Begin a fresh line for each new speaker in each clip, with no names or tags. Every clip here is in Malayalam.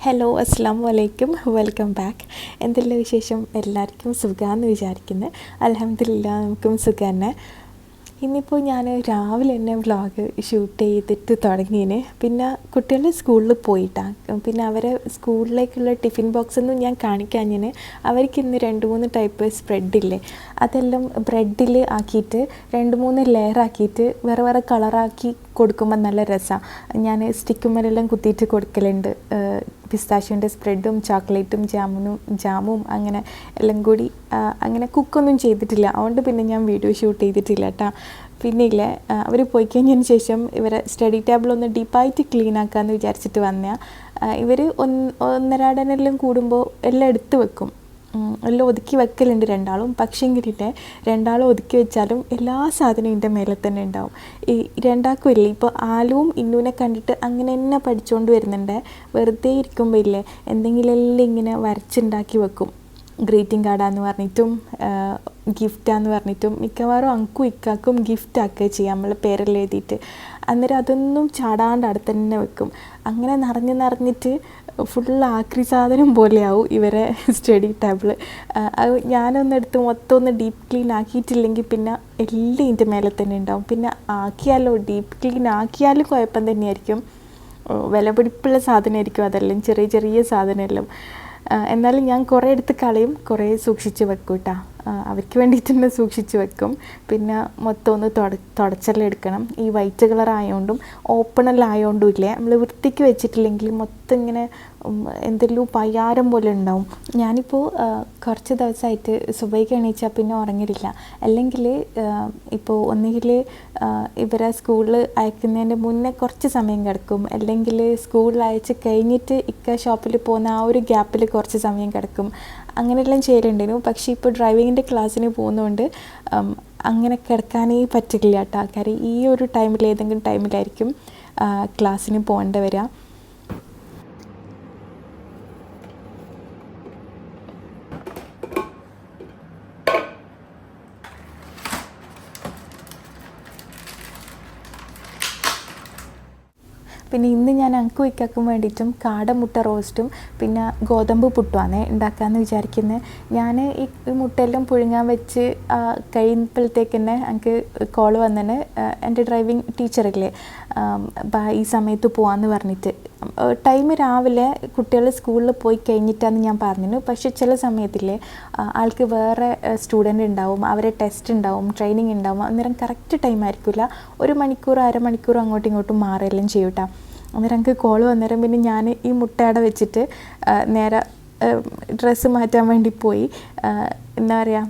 ഹലോ അസ്സാം വലൈക്കും, വെൽക്കം ബാക്ക്. എന്തെല്ലാം വിശേഷം? എല്ലാവർക്കും സുഖമാണെന്ന് വിചാരിക്കുന്നത്. അൽഹംദുലില്ലാ, നമുക്കും സുഖം തന്നെ. ഇന്നിപ്പോൾ ഞാൻ രാവിലെ തന്നെ വ്ളോഗ് ഷൂട്ട് ചെയ്തിട്ട് തുടങ്ങിയതിന് പിന്നെ കുട്ടികളുടെ സ്കൂളിൽ പോയിട്ടാണ്. പിന്നെ അവരെ സ്കൂളിലേക്കുള്ള ടിഫിൻ ബോക്സൊന്നും ഞാൻ കാണിക്കാഞ്ഞിന്. അവർക്ക് ഇന്ന് 2-3 ടൈപ്പ് സ്പ്രെഡില്ലേ, അതെല്ലാം ബ്രെഡിൽ ആക്കിയിട്ട് 2-3 ലെയർ ആക്കിയിട്ട് വേറെ വേറെ കളറാക്കി കൊടുക്കുമ്പോൾ നല്ല രസമാണ്. ഞാൻ സ്റ്റിക്കുമ്മലെല്ലാം കുത്തിയിട്ട് കൊടുക്കലുണ്ട്. പിസ്താഷ്യോൻ്റെ സ്പ്രെഡും ചോക്ലേറ്റും ജാമും അങ്ങനെ എല്ലാം കൂടി. അങ്ങനെ കുക്കൊന്നും ചെയ്തിട്ടില്ല, അതുകൊണ്ട് പിന്നെ ഞാൻ വീഡിയോ ഷൂട്ട് ചെയ്തിട്ടില്ല കേട്ടോ. പിന്നെ ഇല്ലേ, അവർ പോയി കഴിഞ്ഞതിന് ശേഷം ഇവരെ സ്റ്റഡി ടേബിളൊന്ന് ഡീപ്പായിട്ട് ക്ലീൻ ആക്കാമെന്ന് വിചാരിച്ചിട്ട് വന്നതാണ്. ഇവർ ഒന്നരാടനെല്ലാം കൂടുമ്പോൾ എല്ലാം എടുത്ത് വെക്കും, എല്ലാം ഒതുക്കി വെക്കലുണ്ട് രണ്ടാളും. പക്ഷേങ്കിലില്ലേ, രണ്ടാളും ഒതുക്കി വെച്ചാലും എല്ലാ സാധനവും ഇതിൻ്റെ മേലെ തന്നെ ഉണ്ടാവും. ഈ രണ്ടാൾക്കും ഇല്ലേ, ഇപ്പോൾ ആലുവും ഇന്നുവിനെ കണ്ടിട്ട് അങ്ങനെ തന്നെ പഠിച്ചുകൊണ്ട് വരുന്നുണ്ട്. വെറുതെ ഇരിക്കുമ്പോൾ ഇല്ലേ, എന്തെങ്കിലും എല്ലാം ഇങ്ങനെ വരച്ചുണ്ടാക്കി വെക്കും. ഗ്രീറ്റിംഗ് കാർഡാന്ന് പറഞ്ഞിട്ടും ഗിഫ്റ്റാന്ന് പറഞ്ഞിട്ടും മിക്കവാറും അങ്കും ഇക്കാക്കും ഗിഫ്റ്റ് ആക്കുക ചെയ്യാം, നമ്മൾ പേരെല്ലാം എഴുതിയിട്ട്. അന്നേരം അതൊന്നും ചാടാണ്ട് അടുത്ത് തന്നെ വെക്കും. അങ്ങനെ നിറഞ്ഞിട്ട് ഫുൾ ആക്രി സാധനം പോലെയാവും ഇവരെ സ്റ്റഡി ടേബിൾ. അത് ഞാനൊന്നെടുത്ത് മൊത്തം ഒന്ന് ഡീപ്പ് ക്ലീൻ ആക്കിയിട്ടില്ലെങ്കിൽ പിന്നെ എല്ലാം ഇതിൻ്റെ മേലെ തന്നെ ഉണ്ടാവും. പിന്നെ ആക്കിയാലോ, ഡീപ്പ് ക്ലീൻ ആക്കിയാലും കുഴപ്പം തന്നെയായിരിക്കും. വിലപിടിപ്പുള്ള സാധനമായിരിക്കും അതെല്ലാം, ചെറിയ ചെറിയ സാധനമെല്ലാം. എന്നാലും ഞാൻ കുറേ എടുത്ത് കളയും, കുറേ സൂക്ഷിച്ച് വെക്കും കേട്ടോ. അവർക്ക് വേണ്ടിയിട്ട് തന്നെ സൂക്ഷിച്ച് വെക്കും. പിന്നെ മൊത്തം ഒന്ന് തുടച്ചെല്ലാം എടുക്കണം. ഈ വൈറ്റ് കളർ ആയതുകൊണ്ടും ഓപ്പണെല്ലാം ആയതുകൊണ്ടും ഇല്ലേ, നമ്മൾ വൃത്തിക്ക് വെച്ചിട്ടില്ലെങ്കിൽ മൊത്തം ഇങ്ങനെ എന്തെങ്കിലും പയ്യാരം പോലെ ഉണ്ടാവും. ഞാനിപ്പോൾ കുറച്ച് ദിവസമായിട്ട് സുബൈക്ക് എണീച്ചാൽ പിന്നെ ഉറങ്ങിയില്ല. അല്ലെങ്കിൽ ഇപ്പോൾ ഒന്നുകിൽ ഇവരെ സ്കൂളിൽ അയക്കുന്നതിൻ്റെ മുന്നേ കുറച്ച് സമയം കിടക്കും, അല്ലെങ്കിൽ സ്കൂളിൽ അയച്ച് കഴിഞ്ഞിട്ട് ഇക്ക ഷോപ്പിൽ പോകുന്ന ആ ഒരു ഗ്യാപ്പിൽ കുറച്ച് സമയം കിടക്കും. അങ്ങനെയെല്ലാം ചെയ്യലുണ്ടായിരുന്നു. പക്ഷേ ഇപ്പോൾ ഡ്രൈവിങ്ങിൻ്റെ ക്ലാസ്സിന് പോകുന്നതുകൊണ്ട് അങ്ങനെ കിടക്കാനേ പറ്റില്ല കേട്ടോ. കാര്യം ഈ ഒരു ടൈമിൽ ഏതെങ്കിലും ടൈമിലായിരിക്കും ക്ലാസ്സിന് പോകേണ്ടി വരിക. പിന്നെ ഇന്ന് ഞാൻ അങ്കു ഇക്കാക്കും വേണ്ടിയിട്ടും കാടമുട്ട റോസ്റ്റും പിന്നെ ഗോതമ്പ് പുട്ടുമാണ് ഉണ്ടാക്കാമെന്ന് വിചാരിക്കുന്നത്. ഞാൻ ഈ മുട്ടയെല്ലാം പുഴുങ്ങാൻ വെച്ച് കഴിയുമ്പോഴത്തേക്ക് തന്നെ എനിക്ക് കോൾ വന്നതിന് എൻ്റെ ഡ്രൈവിംഗ് ടീച്ചറില്ലേ, ഈ സമയത്ത് പോകാമെന്ന് പറഞ്ഞിട്ട്. ടൈം രാവിലെ കുട്ടികൾ സ്കൂളിൽ പോയി കഴിഞ്ഞിട്ടാന്ന് ഞാൻ പറഞ്ഞിരുന്നു. പക്ഷേ ചില സമയത്തില്ലേ ആൾക്ക് വേറെ സ്റ്റുഡൻ്റ് ഉണ്ടാവും, അവരെ ടെസ്റ്റ് ഉണ്ടാവും, ട്രെയിനിങ് ഉണ്ടാവും. അന്നേരം കറക്റ്റ് ടൈം ആയിരിക്കില്ല, 1 മണിക്കൂർ 1/2 മണിക്കൂർ അങ്ങോട്ടും ഇങ്ങോട്ടും മാറുകയെല്ലാം ചെയ്യും കേട്ടോ. അന്നേരം എനിക്ക് കോൾ വന്നേരം പിന്നെ ഞാൻ ഈ മുട്ടയുടെ വെച്ചിട്ട് നേരെ ഡ്രസ്സ് മാറ്റാൻ വേണ്ടി പോയി. എന്താ പറയുക,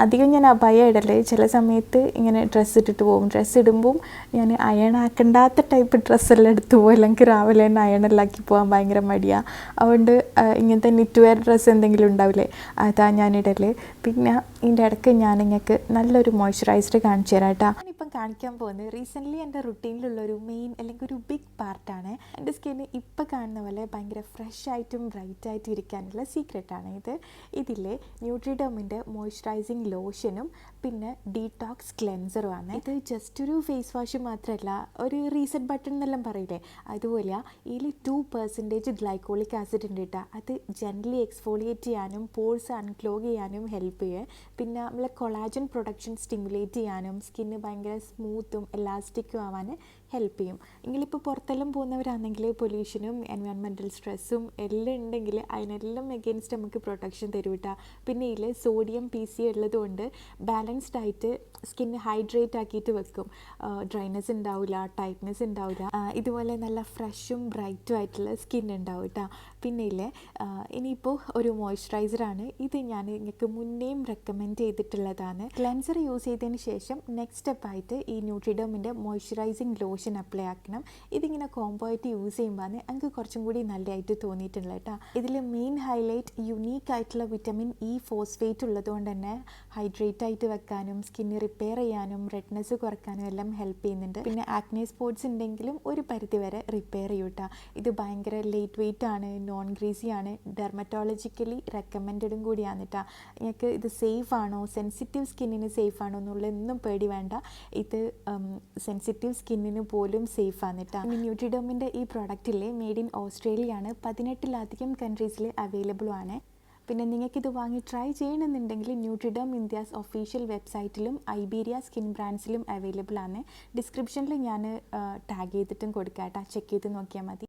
അധികം ഞാൻ അബായ ഇടല്ലേ, ചില സമയത്ത് ഇങ്ങനെ ഡ്രസ്സ് ഇട്ടിട്ട് പോകും. ഡ്രസ്സ് ഇടുമ്പം ഞാൻ അയണാക്കണ്ടാത്ത ടൈപ്പ് ഡ്രസ്സെല്ലാം എടുത്ത് പോകും, അല്ലെങ്കിൽ രാവിലെ തന്നെ അയണെല്ലാം ആക്കി പോകാൻ ഭയങ്കര മടിയാണ്. അതുകൊണ്ട് ഇങ്ങനത്തെ നിറ്റ് വെയർ ഡ്രസ്സ് എന്തെങ്കിലും ഉണ്ടാവില്ലേ, അതാ ഞാൻ ഇടല്. പിന്നെ ഇതിൻ്റെ ഇടയ്ക്ക് ഞാൻ നിങ്ങൾക്ക് നല്ലൊരു മോയ്സ്ചറൈസർ കാണിച്ചു തരാം കേട്ടോ. ഞാനിപ്പം കാണിക്കാൻ പോകുന്നത് റീസെൻ്റ്ലി എൻ്റെ റുട്ടീനിലുള്ളൊരു മെയിൻ അല്ലെങ്കിൽ ഒരു ബിഗ് പാർട്ടാണ്. എൻ്റെ സ്കിന്ന് ഇപ്പം കാണുന്ന പോലെ ഭയങ്കര ഫ്രഷ് ആയിട്ടും ബ്രൈറ്റ് ആയിട്ടും ഇരിക്കാനുള്ള സീക്രട്ടാണ് ഇത്. ഇതിലെ ന്യൂട്രിഡോമിൻ്റെ മോയ്സ്ചറൈസിങ് ലോഷനും പിന്നെ ഡീടോക്സ് ക്ലെൻസറുമാണ്. ഇത് ജസ്റ്റ് ഒരു ഫേസ് വാഷ് മാത്രമല്ല, ഒരു റീസെറ്റ് ബട്ടൺ എന്നെല്ലാം പറയില്ലേ, അതുപോലെ ഇതിൽ 2% ഗ്ലൈക്കോളിക് ആസിഡ് ഉണ്ട് കേട്ടോ. അത് ജെൻ്റലി എക്സ്ഫോളിയേറ്റ് ചെയ്യാനും പോഴ്സ് അൺക്ലോഗ് ചെയ്യാനും ഹെൽപ്പ് ചെയ്യും. പിന്നെ നമ്മളെ കൊളാജൻ പ്രൊഡക്ഷൻ സ്റ്റിമുലേറ്റ് ചെയ്യാനും സ്കിന്ന് ഭയങ്കര സ്മൂത്തും എലാസ്റ്റിക്കും ആവാൻ ഹെൽപ്പ് ചെയ്യും. എങ്കിലിപ്പോൾ പുറത്തെല്ലാം പോകുന്നവരാണെങ്കിൽ പൊല്യൂഷനും എൻവയോൺമെൻറ്റൽ സ്ട്രെസ്സും എല്ലാം ഉണ്ടെങ്കിൽ അതിനെല്ലാം എഗെയിൻസ്റ്റ് നമുക്ക് പ്രൊട്ടക്ഷൻ തരും കേട്ടോ. പിന്നെ ഇതിൽ സോഡിയം PC ഉള്ളതുകൊണ്ട് ബാലൻസ്ഡ് ആയിട്ട് സ്കിന്ന് ഹൈഡ്രേറ്റ് ആക്കിയിട്ട് വെക്കും. ഡ്രൈനെസ് ഉണ്ടാവില്ല, ടൈറ്റ്നെസ് ഉണ്ടാവില്ല. ഇതുപോലെ നല്ല ഫ്രഷും ബ്രൈറ്റും ആയിട്ടുള്ള സ്കിൻ ഉണ്ടാവും കേട്ടോ. പിന്നെ ഇല്ലേ, ഇനിയിപ്പോൾ ഒരു മോയ്സ്ചറൈസറാണ് ഇത്. ഞാൻ നിങ്ങൾക്ക് മുന്നേയും റെക്കമെൻഡ് ചെയ്തിട്ടുള്ളതാണ്. ക്ലെൻസർ യൂസ് ചെയ്തതിന് ശേഷം നെക്സ്റ്റ് സ്റ്റെപ്പായിട്ട് ഈ ന്യൂട്രിഡോമിൻ്റെ മോയ്സ്ചറൈസിങ് ലോഷൻ അപ്ലൈ ആക്കണം. ഇതിങ്ങനെ കോംബോ ആയിട്ട് യൂസ് ചെയ്യുമ്പോൾ എനിക്ക് കുറച്ചും കൂടി നല്ലതായിട്ട് തോന്നിയിട്ടുള്ളത് കേട്ടോ. ഇതിൽ മെയിൻ ഹൈലൈറ്റ് യുണീക്ക് ആയിട്ടുള്ള വിറ്റമിൻ E ഫോസ്ഫേറ്റ് ഉള്ളതുകൊണ്ട് തന്നെ ഹൈഡ്രേറ്റ് ആയിട്ട് വെക്കാനും സ്കിന്ന് റിപ്പയർ ചെയ്യാനും റെഡ്നെസ് കുറയ്ക്കാനും എല്ലാം ഹെൽപ്പ് ചെയ്യുന്നുണ്ട്. പിന്നെ ആക്നെ സ്പോട്സ് ഉണ്ടെങ്കിലും ഒരു പരിധി വരെ റിപ്പയർ ചെയ്യും കേട്ടോ. ഇത് ഭയങ്കര ലൈറ്റ് വെയ്റ്റ് ആണ്, നോൺ ഗ്രീസി ആണ്, ഡെർമറ്റോളജിക്കലി റെക്കമെൻഡഡും കൂടിയാണ് കേട്ടോ. നിങ്ങൾക്ക് ഇത് സേഫ് ആണോ, സെൻസിറ്റീവ് സ്കിന്നിന് സേഫ് ആണോ എന്നുള്ളതൊന്നും പേടി വേണ്ട. ഇത് സെൻസിറ്റീവ് സ്കിന്നിന് പോലും സേഫാണ് കേട്ടോ. ന്യൂട്രിഡോമിൻ്റെ ഈ പ്രോഡക്റ്റിലെ മെയ്ഡ് ഇൻ ഓസ്ട്രേലിയ ആണ്. 18-ലധികം കൺട്രീസിൽ അവൈലബിൾ ആണ്. പിന്നെ നിങ്ങൾക്കിത് വാങ്ങി ട്രൈ ചെയ്യണമെന്നുണ്ടെങ്കിൽ ന്യൂട്രിഡോം ഇന്ത്യാസ് ഒഫീഷ്യൽ വെബ്സൈറ്റിലും ഐബീരിയ സ്കിൻ ബ്രാൻഡ്സിലും അവൈലബിൾ ആണ്. ഡിസ്ക്രിപ്ഷനിൽ ഞാൻ ടാഗ് ചെയ്തിട്ടും കൊടുക്കാം കേട്ടോ, ചെക്ക് ചെയ്ത് നോക്കിയാൽ മതി.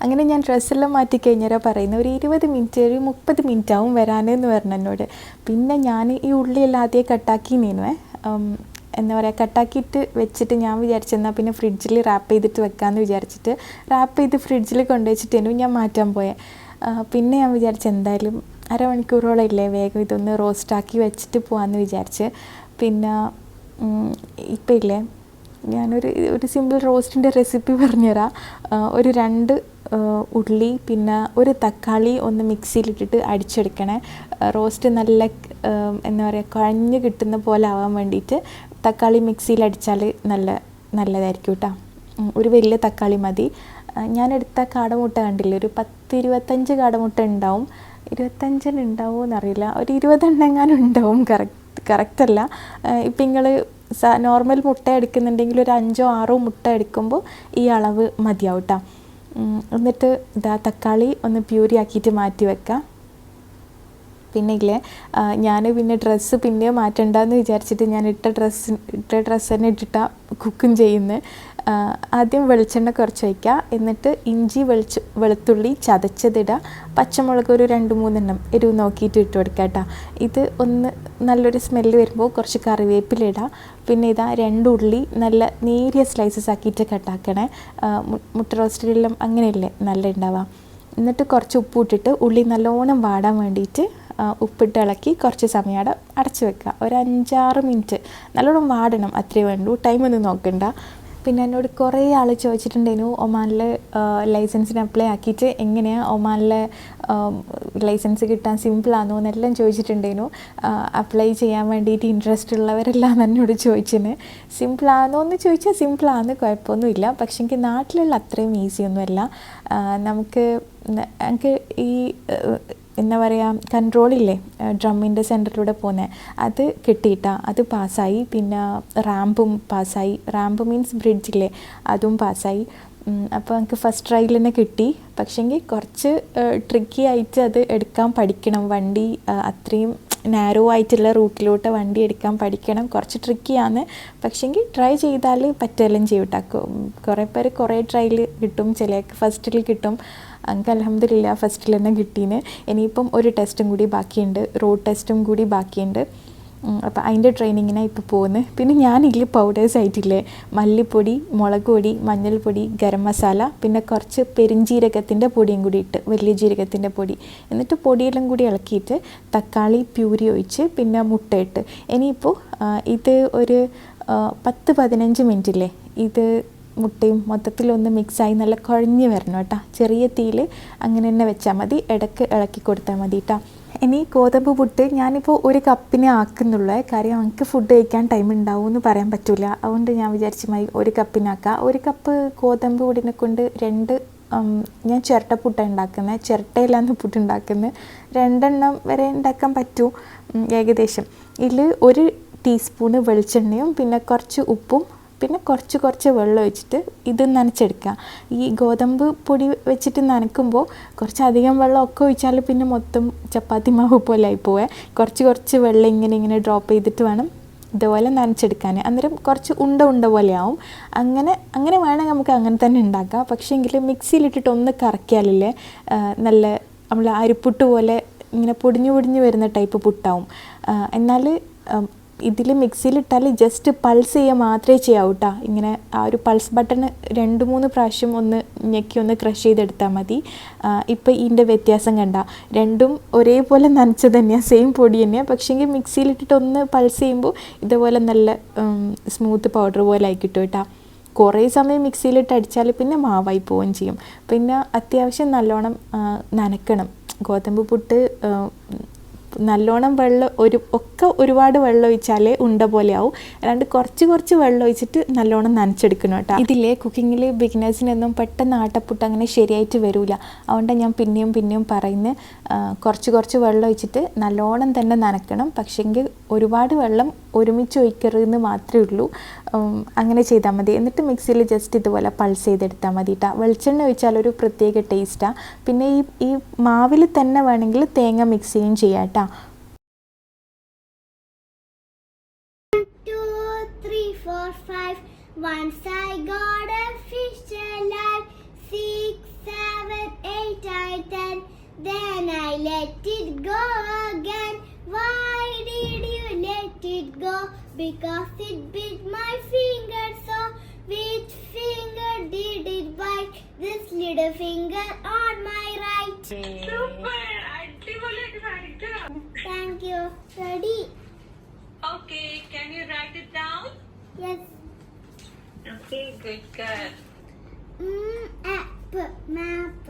അങ്ങനെ ഞാൻ ഡ്രസ്സെല്ലാം മാറ്റി കഴിഞ്ഞാൽ പറയുന്നത് ഒരു 20 മിനിറ്റ് ഒരു 30 മിനിറ്റ് ആവും വരാനെന്ന് പറഞ്ഞു എന്നോട്. പിന്നെ ഞാൻ ഈ ഉള്ളിയെല്ലാം ആദ്യം കട്ടാക്കി നീനുവേ, എന്താ പറയുക, കട്ടാക്കിയിട്ട് വെച്ചിട്ട് ഞാൻ വിചാരിച്ചെന്നാൽ പിന്നെ ഫ്രിഡ്ജിൽ റാപ്പ് ചെയ്തിട്ട് വെക്കാമെന്ന് വിചാരിച്ചിട്ട് റാപ്പ് ചെയ്ത് ഫ്രിഡ്ജിൽ കൊണ്ടുവച്ചിട്ടേനു ഞാൻ മാറ്റാൻ പോയത്. പിന്നെ ഞാൻ വിചാരിച്ചു എന്തായാലും അരമണിക്കൂറോളം ഇല്ലേ, വേഗം ഇതൊന്ന് റോസ്റ്റാക്കി വെച്ചിട്ട് പോകാമെന്ന് വിചാരിച്ച്. പിന്നെ ഇപ്പം ഇല്ലേ, ഞാനൊരു സിമ്പിൾ റോസ്റ്റിൻ്റെ റെസിപ്പി പറഞ്ഞുതരാം. ഒരു 2 ഉള്ളി പിന്നെ ഒരു തക്കാളി ഒന്ന് മിക്സിയിലിട്ടിട്ട് അടിച്ചെടുക്കണേ. റോസ്റ്റ് നല്ല എന്താ പറയുക കുഴഞ്ഞ് കിട്ടുന്ന പോലെ ആവാൻ വേണ്ടിയിട്ട് തക്കാളി മിക്സിയിൽ അടിച്ചാൽ നല്ലതായിരിക്കും കേട്ടോ. ഒരു വലിയ തക്കാളി മതി. ഞാനെടുത്ത കാടമുട്ട കണ്ടില്ലേ, ഒരു 10-25 കാടമുട്ട ഉണ്ടാവും. 25 ഉണ്ടാവുമോ എന്നറിയില്ല, ഒരു 20 എണ്ണം ഉണ്ടാവും. കറക്റ്റല്ല. ഇപ്പം നിങ്ങൾ നോർമൽ മുട്ട എടുക്കുന്നുണ്ടെങ്കിൽ ഒരു 5-6 മുട്ട എടുക്കുമ്പോൾ ഈ അളവ് മതിയാവും കേട്ടോ. എന്നിട്ട് ഇതാ തക്കാളി ഒന്ന് പ്യൂരി ആക്കിയിട്ട് മാറ്റി വെക്കാം. പിന്നെ ഇല്ലേ, ഞാൻ പിന്നെ ഡ്രസ്സ് പിന്നെ മാറ്റണ്ടെന്ന് വിചാരിച്ചിട്ട് ഞാൻ ഇട്ട ഡ്രസ്സ് തന്നെ ഇട്ടിട്ടാണ് കുക്കും ചെയ്യുന്നത്. ആദ്യം വെളിച്ചെണ്ണ കുറച്ച് വയ്ക്കുക, എന്നിട്ട് ഇഞ്ചി വെളുത്തുള്ളി ചതച്ചതിടുക, പച്ചമുളക് ഒരു 2-3 എണ്ണം എരിവ് നോക്കിയിട്ട് ഇട്ട് കൊടുക്കുക കേട്ടോ. ഇത് ഒന്ന് നല്ലൊരു സ്മെല്ല് വരുമ്പോൾ കുറച്ച് കറിവേപ്പിലിടുക. പിന്നെ ഇതാ 2 ഉള്ളി നല്ല നേരിയ സ്ലൈസസ് ആക്കിയിട്ട് കട്ടാക്കണേ. മുട്ട റോസ്റ്റിലെല്ലാം അങ്ങനെയല്ലേ നല്ല ഉണ്ടാവുക. എന്നിട്ട് കുറച്ച് ഉപ്പ് ഇട്ടിട്ട് ഉള്ളി നല്ലോണം വാടാൻ വേണ്ടിയിട്ട് ഉപ്പിട്ട് ഇളക്കി കുറച്ച് സമയം അടച്ച് വെക്കുക. ഒരു 5-6 മിനിറ്റ് നല്ലോണം വാടണം, അത്രയേ വേണ്ടൂ, ടൈമൊന്നും നോക്കണ്ട. പിന്നെ എന്നോട് കുറേ ആൾ ചോദിച്ചിട്ടുണ്ടായിരുന്നു ഒമാനിൽ ലൈസൻസിന് അപ്ലൈ ആക്കിയിട്ട് എങ്ങനെയാണ് ഒമാനിലെ ലൈസൻസ് കിട്ടാൻ സിമ്പിളാണോ എന്നെല്ലാം ചോദിച്ചിട്ടുണ്ടായിരുന്നു. അപ്ലൈ ചെയ്യാൻ വേണ്ടിയിട്ട് ഇൻട്രസ്റ്റ് ഉള്ളവരെല്ലാം എന്നോട് ചോദിച്ചിന്. സിമ്പിളാണോ എന്ന് ചോദിച്ചാൽ സിമ്പിളാണ്, കുഴപ്പമൊന്നുമില്ല. പക്ഷേ എനിക്ക് നാട്ടിലുള്ള അത്രയും ഈസിയൊന്നുമല്ല. നമുക്ക് ഈ എന്താ പറയുക കൺട്രോളില്ലേ, ഡ്രമ്മിൻ്റെ സെൻറ്ററിലൂടെ പോകുന്നത്, അത് കിട്ടിയിട്ടാണ്, അത് പാസ്സായി. പിന്നെ റാമ്പും പാസ്സായി. റാമ്പ് മീൻസ് ബ്രിഡ്ജില്ലേ, അതും പാസ്സായി. അപ്പോൾ എനിക്ക് ഫസ്റ്റ് ട്രയൽ തന്നെ കിട്ടി. പക്ഷേങ്കിൽ കുറച്ച് ട്രിക്കി ആയിട്ട് അത് എടുക്കാൻ പഠിക്കണം. വണ്ടി അത്രയും നാരോ ആയിട്ടുള്ള റൂട്ടിലോട്ട് വണ്ടി എടുക്കാൻ പഠിക്കണം. കുറച്ച് ട്രിക്കിയാണ്, പക്ഷേങ്കിൽ ട്രൈ ചെയ്താൽ പറ്റുകയെല്ലാം ചെയ്യും കേട്ടോ. കുറേ പേര് കുറേ ട്രയൽ കിട്ടും, ചിലർക്ക് ഫസ്റ്റിൽ കിട്ടും. എനിക്ക് അൽഹംദുലില്ലാ ഫസ്റ്റിൽ തന്നെ കിട്ടീന്. ഇനിയിപ്പം ഒരു ടെസ്റ്റും കൂടി ബാക്കിയുണ്ട്, റോഡ് ടെസ്റ്റും കൂടി ബാക്കിയുണ്ട്. അപ്പോൾ അതിൻ്റെ ട്രെയിനിങ്ങിനാണ് ഇപ്പോൾ പോകുന്നത്. പിന്നെ ഞാനിതിൽ പൗഡേഴ്സ് ആയിട്ടില്ലേ, മല്ലിപ്പൊടി, മുളക് പൊടി, മഞ്ഞൾപ്പൊടി, ഗരം മസാല, പിന്നെ കുറച്ച് പെരുംജീരകത്തിൻ്റെ പൊടിയും കൂടി ഇട്ട്, വലിയ ജീരകത്തിൻ്റെ പൊടി. എന്നിട്ട് പൊടിയെല്ലാം കൂടി ഇളക്കിയിട്ട് തക്കാളി പ്യൂരി ഒഴിച്ച് പിന്നെ മുട്ടയിട്ട്. ഇനിയിപ്പോൾ ഇത് ഒരു 10-15 മിനിറ്റില്ലേ, ഇത് മുട്ടയും മൊത്തത്തിലൊന്ന് മിക്സായി നല്ല കുഴഞ്ഞ് വരണം കേട്ടോ. ചെറിയ തീയിൽ അങ്ങനെ തന്നെ വെച്ചാൽ മതി, ഇടയ്ക്ക് ഇളക്കി കൊടുത്താൽ മതി കേട്ടോ. ഇനി ഗോതമ്പ് പുട്ട് ഞാനിപ്പോൾ ഒരു കപ്പിനെ ആക്കുന്നുള്ളൂ. കാര്യം എനിക്ക് ഫുഡ് കഴിക്കാൻ ടൈം ഉണ്ടാവും എന്ന് പറയാൻ പറ്റില്ല. അതുകൊണ്ട് ഞാൻ വിചാരിച്ചു ഒരു കപ്പിനാക്കാം. 1 കപ്പ് ഗോതമ്പ് പൊടിനെ കൊണ്ട് 2 ഞാൻ ചിരട്ടപ്പുട്ടാണ് ഉണ്ടാക്കുന്നത്. ചിരട്ടയില്ലാന്ന് പുട്ട് ഉണ്ടാക്കുന്നത്. 2 എണ്ണം വരെ ഉണ്ടാക്കാൻ പറ്റും ഏകദേശം. ഇതിൽ 1 ടീസ്പൂണ് വെളിച്ചെണ്ണയും പിന്നെ കുറച്ച് ഉപ്പും പിന്നെ കുറച്ച് വെള്ളം ഒഴിച്ചിട്ട് ഇത് നനച്ചെടുക്കുക. ഈ ഗോതമ്പ് പൊടി വെച്ചിട്ട് നനക്കുമ്പോൾ കുറച്ചധികം വെള്ളമൊക്കെ ഒഴിച്ചാൽ പിന്നെ മൊത്തം ചപ്പാത്തി മാവ് പോലെ ആയിപ്പോവേ. കുറച്ച് വെള്ളം ഇങ്ങനെ ഡ്രോപ്പ് ചെയ്തിട്ട് വേണം ഇതുപോലെ നനച്ചെടുക്കാൻ. അന്നേരം കുറച്ച് ഉണ്ട പോലെ ആവും. അങ്ങനെ വേണമെങ്കിൽ നമുക്ക് അങ്ങനെ തന്നെ ഉണ്ടാക്കാം. പക്ഷേ എങ്കിൽ മിക്സിയിലിട്ടിട്ട് ഒന്ന് കറക്കിയാലില്ലേ നല്ല നമ്മൾ അരിപ്പുട്ട് പോലെ ഇങ്ങനെ പൊടിഞ്ഞു വരുന്ന ടൈപ്പ് പുട്ടാവും. എന്നാൽ ഇതിൽ മിക്സിയിലിട്ടാൽ ജസ്റ്റ് പൾസ് ചെയ്യുക മാത്രമേ ചെയ്യാവൂ കേട്ടോ. ഇങ്ങനെ ആ ഒരു പൾസ് ബട്ടൺ 2-3 പ്രാവശ്യം ഒന്ന് ഞെക്കി ഒന്ന് ക്രഷ് ചെയ്തെടുത്താൽ മതി. ഇപ്പോൾ ഇതിൻ്റെ വ്യത്യാസം കണ്ട, രണ്ടും ഒരേപോലെ നനച്ചത് തന്നെയാണ്, സെയിം പൊടി തന്നെയാണ്. പക്ഷേങ്കിൽ മിക്സിയിലിട്ടിട്ട് ഒന്ന് പൾസ് ചെയ്യുമ്പോൾ ഇതുപോലെ നല്ല സ്മൂത്ത് പൗഡർ പോലെ ആയി കിട്ടും കേട്ടോ. കുറേ സമയം മിക്സിയിലിട്ട് അടിച്ചാൽ പിന്നെ മാവായി പോവുകയും ചെയ്യും. പിന്നെ അത്യാവശ്യം നല്ലോണം നനക്കണം. ഗോതമ്പ് പുട്ട് നല്ലോണം വെള്ളം ഒരുപാട് വെള്ളം ഒഴിച്ചാലേ ഉണ്ട പോലെ ആവും. അല്ലാണ്ട് കുറച്ച് വെള്ളം ഒഴിച്ചിട്ട് നല്ലോണം നനച്ചെടുക്കണം കേട്ടോ. ഇതിലെ കുക്കിങ്ങിൽ ബിഗിനേഴ്സിനൊന്നും പെട്ടെന്ന് ആട്ടപ്പുട്ട് അങ്ങനെ ശരിയായിട്ട് വരില്ല. അതുകൊണ്ടാണ് ഞാൻ പിന്നെയും പറയുന്നത് കുറച്ച് വെള്ളം ഒഴിച്ചിട്ട് നല്ലോണം തന്നെ നനക്കണം. പക്ഷേങ്കിൽ ഒരുപാട് വെള്ളം ഒരുമിച്ച് ഒഴിക്കരുതെന്ന് മാത്രമേ ഉള്ളൂ. അങ്ങനെ ചെയ്താൽ മതി. എന്നിട്ട് മിക്സിയിൽ ജസ്റ്റ് ഇതുപോലെ പൾസ് ചെയ്തെടുത്താൽ മതി കേട്ടോ. വെളിച്ചെണ്ണ ഒഴിച്ചാൽ ഒരു പ്രത്യേക ടേസ്റ്റാണ്. പിന്നെ ഈ മാവിൽ തന്നെ വേണമെങ്കിൽ തേങ്ങ മിക്സ് ചെയ്യുകയും ചെയ്യാം കേട്ടോ.
4, 5. Once I got a fish alive. 6, 7, 8, 9, 10. Then I let it go again. Why did you let it go? Because it bit my finger so. Which finger did it bite? This little finger on my right.
Super! അടിപൊളിയായിട്ട് പാടിട്ടോ.
Thank you. Ready?
Okay, can you write it down?
Yes.
Okay, good girl.
Apple, map.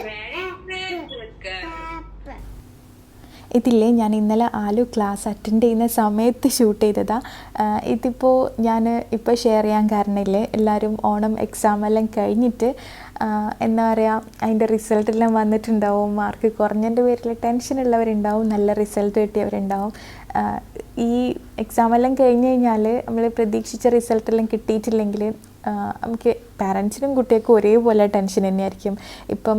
Very good girl.
Apple.
ഇതില്ലേ ഞാൻ ഇന്നലെ ആലു ക്ലാസ് അറ്റൻഡ് ചെയ്യുന്ന സമയത്ത് ഷൂട്ട് ചെയ്തതാണ്. ഇതിപ്പോൾ ഞാൻ ഇപ്പോൾ ഷെയർ ചെയ്യാൻ കാരണമില്ലേ, എല്ലാവരും ഓണം എക്സാം എല്ലാം കഴിഞ്ഞിട്ട് എന്താ പറയുക അതിൻ്റെ റിസൾട്ടെല്ലാം വന്നിട്ടുണ്ടാവും. മാർക്ക് കുറഞ്ഞതിൻ്റെ പേരിൽ ടെൻഷനുള്ളവരുണ്ടാവും, നല്ല റിസൾട്ട് കിട്ടിയവരുണ്ടാവും. ഈ എക്സാമെല്ലാം കഴിഞ്ഞ് കഴിഞ്ഞാൽ നമ്മൾ പ്രതീക്ഷിച്ച റിസൾട്ടെല്ലാം കിട്ടിയിട്ടില്ലെങ്കിൽ നമുക്ക് പാരൻസിനും കുട്ടികൾക്കും ഒരേപോലെ ടെൻഷൻ തന്നെയായിരിക്കും. ഇപ്പം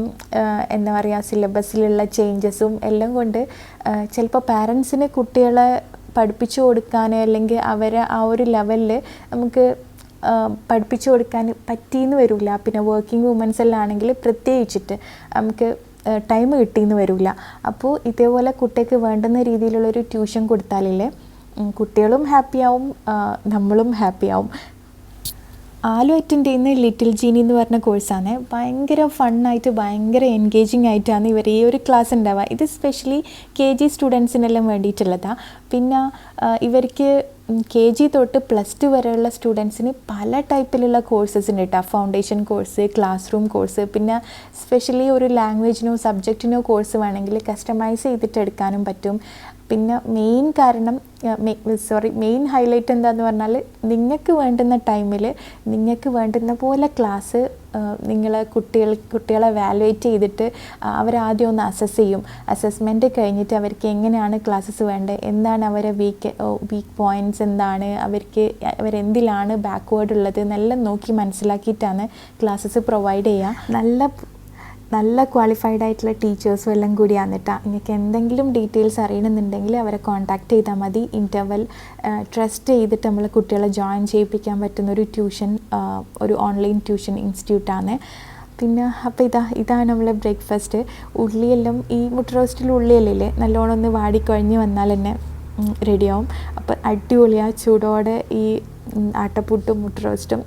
എന്താ പറയുക സിലബസിലുള്ള ചേഞ്ചസും എല്ലാം കൊണ്ട് ചിലപ്പോൾ പാരൻസിന് കുട്ടികളെ പഠിപ്പിച്ചു കൊടുക്കാൻ അല്ലെങ്കിൽ അവരെ ആ ഒരു ലെവലിൽ നമുക്ക് പഠിപ്പിച്ചു കൊടുക്കാൻ പറ്റിയെന്ന് വരില്ല. പിന്നെ വർക്കിംഗ് വുമൻസ് എല്ലാം ആണെങ്കിൽ പ്രത്യേകിച്ചിട്ട് നമുക്ക് ടൈം കിട്ടിയെന്ന് വരില്ല. അപ്പോൾ ഇതേപോലെ കുട്ടിക്ക് വേണ്ടുന്ന രീതിയിലുള്ളൊരു ട്യൂഷൻ കൊടുത്താലേ കുട്ടികളും ഹാപ്പിയാവും, നമ്മളും ഹാപ്പിയാവും. ആലു അറ്റൻഡ് ചെയ്യുന്ന ലിറ്റിൽ ജീനി എന്ന് പറഞ്ഞ കോഴ്സാണ്. ഭയങ്കര ഫണ്ണായിട്ട് ഭയങ്കര എൻഗേജിങ് ആയിട്ടാണ് ഇവർ ഈ ഒരു ക്ലാസ് ഉണ്ടാവുക. ഇത് സ്പെഷ്യലി KG സ്റ്റുഡൻസിനെല്ലാം വേണ്ടിയിട്ടുള്ളതാണ്. പിന്നെ ഇവർക്ക് KG തൊട്ട് +2 വരെയുള്ള സ്റ്റുഡൻസിന് പല ടൈപ്പിലുള്ള കോഴ്സസ് ഉണ്ട് കേട്ടോ. Foundation course, class room course, പിന്നെ സ്പെഷ്യലി ഒരു ലാംഗ്വേജിനോ സബ്ജക്റ്റിനോ കോഴ്സ് വേണമെങ്കിൽ കസ്റ്റമൈസ് ചെയ്തിട്ട് എടുക്കാനും പറ്റും. പിന്നെ മെയിൻ ഹൈലൈറ്റ് എന്താന്ന് പറഞ്ഞാൽ നിങ്ങൾക്ക് വേണ്ടുന്ന ടൈമിൽ നിങ്ങൾക്ക് വേണ്ടുന്ന പോലെ ക്ലാസ് നിങ്ങളെ കുട്ടികളെ വാലുവേറ്റ് ചെയ്തിട്ട് അവരാദ്യം ഒന്ന് അസസ് ചെയ്യും. അസസ്മെൻറ്റ് കഴിഞ്ഞിട്ട് അവർക്ക് എങ്ങനെയാണ് ക്ലാസ്സസ് വേണ്ടത്, എന്താണ് അവരെ വീക്ക് പോയിൻറ്റ്സ്, എന്താണ് അവരെന്തിലാണ് ബാക്ക്വേർഡ് ഉള്ളത് എന്നെല്ലാം നോക്കി മനസ്സിലാക്കിയിട്ടാണ് ക്ലാസ്സസ് പ്രൊവൈഡ് ചെയ്യുക. നല്ല ക്വാളിഫൈഡ് ആയിട്ടുള്ള ടീച്ചേഴ്സും എല്ലാം കൂടിയാണ് കേട്ടോ. നിങ്ങൾക്ക് എന്തെങ്കിലും ഡീറ്റെയിൽസ് അറിയണമെന്നുണ്ടെങ്കിൽ അവരെ കോൺടാക്റ്റ് ചെയ്താൽ മതി. ഇൻ്റർവെൽ ട്രസ്റ്റ് ചെയ്തിട്ട് നമ്മൾ കുട്ടികളെ ജോയിൻ ചെയ്യിപ്പിക്കാൻ പറ്റുന്ന ഒരു ഓൺലൈൻ ട്യൂഷൻ ഇൻസ്റ്റിറ്റ്യൂട്ടാണ്. പിന്നെ അപ്പോൾ ഇതാണ് നമ്മളെ ബ്രേക്ക്ഫാസ്റ്റ്. ഉള്ളിയെല്ലാം ഈ മുട്ട റോസ്റ്റിൽ ഉള്ളിയല്ലേ നല്ലോണം ഒന്ന് വാടിക്കഴിഞ്ഞ് വന്നാൽ തന്നെ റെഡിയാവും. അപ്പോൾ അടിപൊളിയാണ് ചൂടോടെ ഈ ആട്ടപ്പുട്ടും മുട്ട റോസ്റ്റും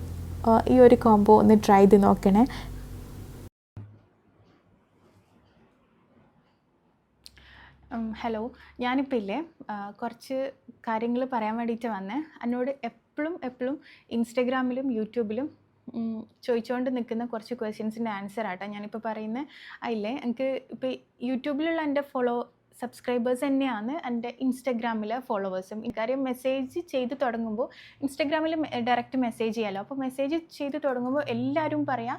ഈ ഒരു കോംബോ ഒന്ന് ട്രൈ ചെയ്ത് നോക്കണേ. ഹലോ, ഞാനിപ്പോൾ ഇല്ലേ കുറച്ച് കാര്യങ്ങൾ പറയാൻ വേണ്ടിയിട്ട് വന്നേ. എന്നോട് എപ്പോഴും ഇൻസ്റ്റഗ്രാമിലും യൂട്യൂബിലും ചോദിച്ചുകൊണ്ട് നിൽക്കുന്ന കുറച്ച് ക്വസ്റ്റ്യൻസിൻ്റെ ആൻസർ ആട്ടോ ഞാനിപ്പോൾ പറയുന്നത്. അതില്ലേ എനിക്ക് ഇപ്പോൾ യൂട്യൂബിലുള്ള എൻ്റെ സബ്സ്ക്രൈബേഴ്സ് തന്നെയാണ് എൻ്റെ ഇൻസ്റ്റഗ്രാമിലെ ഫോളോവേഴ്സും. ഇക്കാര്യം മെസ്സേജ് ചെയ്ത് തുടങ്ങുമ്പോൾ ഇൻസ്റ്റഗ്രാമിൽ ഡയറക്റ്റ് മെസ്സേജ് ചെയ്യാമല്ലോ. അപ്പോൾ മെസ്സേജ് ചെയ്ത് തുടങ്ങുമ്പോൾ എല്ലാവരും പറയാം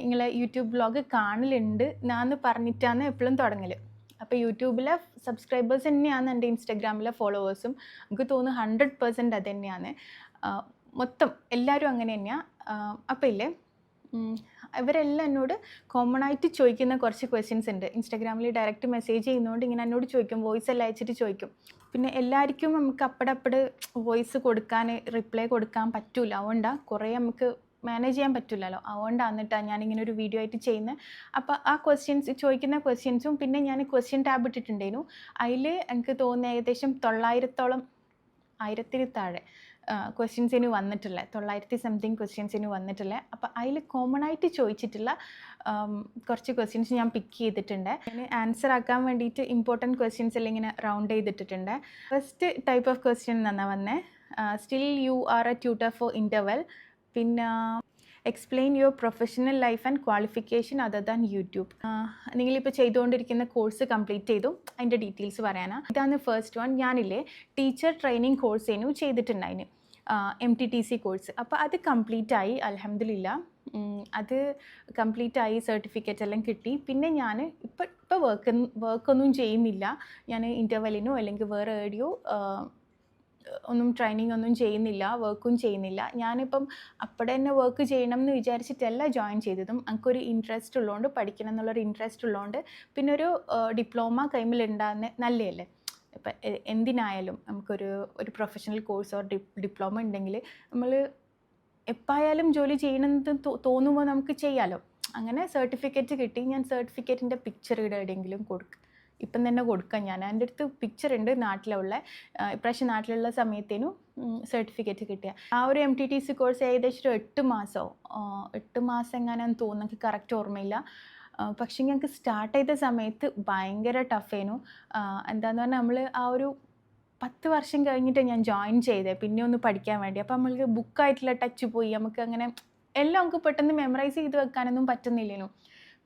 നിങ്ങളെ യൂട്യൂബ് വ്ളോഗ് കാണലുണ്ട് എന്നാന്ന് പറഞ്ഞിട്ടാണ് എപ്പോഴും തുടങ്ങൽ. അപ്പോൾ യൂട്യൂബിലെ സബ്സ്ക്രൈബേഴ്സ് തന്നെയാണ് എൻ്റെ ഇൻസ്റ്റഗ്രാമിലെ ഫോളോവേഴ്സും. എനിക്ക് തോന്നുന്നു 100% അത് തന്നെയാണ്. മൊത്തം എല്ലാവരും അങ്ങനെ തന്നെയാണ്. അപ്പോൾ ഇല്ലേ ഇവരെല്ലാം എന്നോട് കോമൺ ആയിട്ട് ചോദിക്കുന്ന കുറച്ച് ക്വസ്റ്റ്യൻസ് ഉണ്ട്. ഇൻസ്റ്റാഗ്രാമിൽ ഡയറക്റ്റ് മെസ്സേജ് ചെയ്യുന്നതുകൊണ്ട് ഇങ്ങനെ എന്നോട് ചോദിക്കും, വോയിസ് എല്ലാം അയച്ചിട്ട് ചോദിക്കും. പിന്നെ എല്ലാവർക്കും നമുക്ക് അപ്പടപ്പട് വോയിസ് കൊടുക്കാൻ റിപ്ലൈ കൊടുക്കാൻ പറ്റില്ല. അതുകൊണ്ടാണ് കുറേ നമുക്ക് മാനേജ് ചെയ്യാൻ പറ്റില്ലല്ലോ. അതുകൊണ്ടാണ് എന്നിട്ടാണ് ഞാനിങ്ങനെ ഒരു വീഡിയോ ആയിട്ട് ചെയ്യുന്നത്. അപ്പോൾ ആ ചോദിക്കുന്ന ക്വസ്റ്റ്യൻസും പിന്നെ ഞാൻ ക്വസ്റ്റ്യൻ ടാബ് ഇട്ടിട്ടുണ്ടായിരുന്നു. അതിൽ എനിക്ക് തോന്നുന്ന ഏകദേശം 1000 താഴെ ക്വസ്റ്റ്യൻസിന് വന്നിട്ടില്ല, 900 സംതിങ് ക്വസ്റ്റ്യൻസിന് വന്നിട്ടില്ല. അപ്പോൾ അതിൽ കോമൺ ആയിട്ട് ചോദിച്ചിട്ടുള്ള കുറച്ച് ക്വസ്റ്റ്യൻസ് ഞാൻ പിക്ക് ചെയ്തിട്ടുണ്ട്. ഞാൻ ആൻസർ ആക്കാൻ വേണ്ടിയിട്ട് ഇമ്പോർട്ടൻറ്റ് ക്വസ്റ്റ്യൻസ് എല്ലാം ഇങ്ങനെ റൗണ്ട് ചെയ്തിട്ടുണ്ട്. ഫസ്റ്റ് ടൈപ്പ് ഓഫ് ക്വസ്റ്റ്യൻ എന്നാണ് വന്നത്, still you are a tutor for interval. പിന്നെ explain your professional life and qualification other than YouTube. നിങ്ങളിപ്പോൾ ചെയ്തുകൊണ്ടിരിക്കുന്ന കോഴ്സ് കംപ്ലീറ്റ് ചെയ്തു, അതിൻ്റെ ഡീറ്റെയിൽസ് പറയാനാണ്. ഇതാണ് ഫസ്റ്റ് വൺ. ഞാനില്ലേ ടീച്ചർ ട്രെയിനിങ് കോഴ്സേനു ചെയ്തിട്ടുണ്ടായിന്, MTTC കോഴ്സ്. അപ്പോൾ അത് കംപ്ലീറ്റ് ആയി, അൽഹംദുലില്ലാ. അത് കംപ്ലീറ്റ് ആയി, സർട്ടിഫിക്കറ്റ് എല്ലാം കിട്ടി. പിന്നെ ഞാൻ ഇപ്പോൾ വർക്കൊന്നും ചെയ്യുന്നില്ല. ഞാൻ ഇൻ്റർവെല്ലിനോ അല്ലെങ്കിൽ വേറെ എവിടെയോ ഒന്നും ട്രെയിനിങ് ഒന്നും ചെയ്യുന്നില്ല, വർക്കും ചെയ്യുന്നില്ല. ഞാനിപ്പം അപ്പോടെ തന്നെ വർക്ക് ചെയ്യണം എന്ന് വിചാരിച്ചിട്ടല്ല ജോയിൻ ചെയ്തതും. എനിക്കൊരു ഇൻട്രസ്റ്റ് ഉള്ളതുകൊണ്ട്, പഠിക്കണം എന്നുള്ളൊരു ഇൻട്രസ്റ്റ് ഉള്ളതുകൊണ്ട്, പിന്നെ ഒരു ഡിപ്ലോമ കൈമിലുണ്ടാകുന്ന നല്ലതല്ലേ. ഇപ്പം എന്തിനായാലും നമുക്കൊരു പ്രൊഫഷണൽ കോഴ്സോ ഡിപ്ലോമ ഉണ്ടെങ്കിൽ നമ്മൾ എപ്പായാലും ജോലി ചെയ്യണമെന്ന് തോന്നുമ്പോൾ നമുക്ക് ചെയ്യാമല്ലോ. അങ്ങനെ സർട്ടിഫിക്കറ്റ് കിട്ടി. ഞാൻ സർട്ടിഫിക്കറ്റിൻ്റെ പിക്ചർ എവിടെയെങ്കിലും ഇപ്പം തന്നെ കൊടുക്കാം. ഞാൻ എൻ്റെ അടുത്ത് പിക്ചർ ഉണ്ട് നാട്ടിലുള്ള. ഇപ്രാവശ്യം നാട്ടിലുള്ള സമയത്തേനും സർട്ടിഫിക്കറ്റ് കിട്ടിയ ആ ഒരു MTTC കോഴ്സ് ഏകദേശം ഒരു 8 മാസം എങ്ങനെയാണെന്ന് തോന്നുന്നു, എനിക്ക് കറക്റ്റ് ഓർമ്മയില്ല. പക്ഷേ ഞങ്ങൾക്ക് സ്റ്റാർട്ട് ചെയ്ത സമയത്ത് ഭയങ്കര ടഫേനു. എന്താണെന്ന് പറഞ്ഞാൽ നമ്മൾ ആ ഒരു 10 വർഷം കഴിഞ്ഞിട്ട് ഞാൻ ജോയിൻ ചെയ്തേ, പിന്നെ ഒന്ന് പഠിക്കാൻ വേണ്ടി. അപ്പോൾ നമ്മൾക്ക് ബുക്കായിട്ടുള്ള ടച്ച് പോയി. നമുക്ക് അങ്ങനെ എല്ലാം നമുക്ക് പെട്ടെന്ന് മെമ്മറൈസ് ചെയ്ത് വെക്കാനൊന്നും പറ്റുന്നില്ലേനു.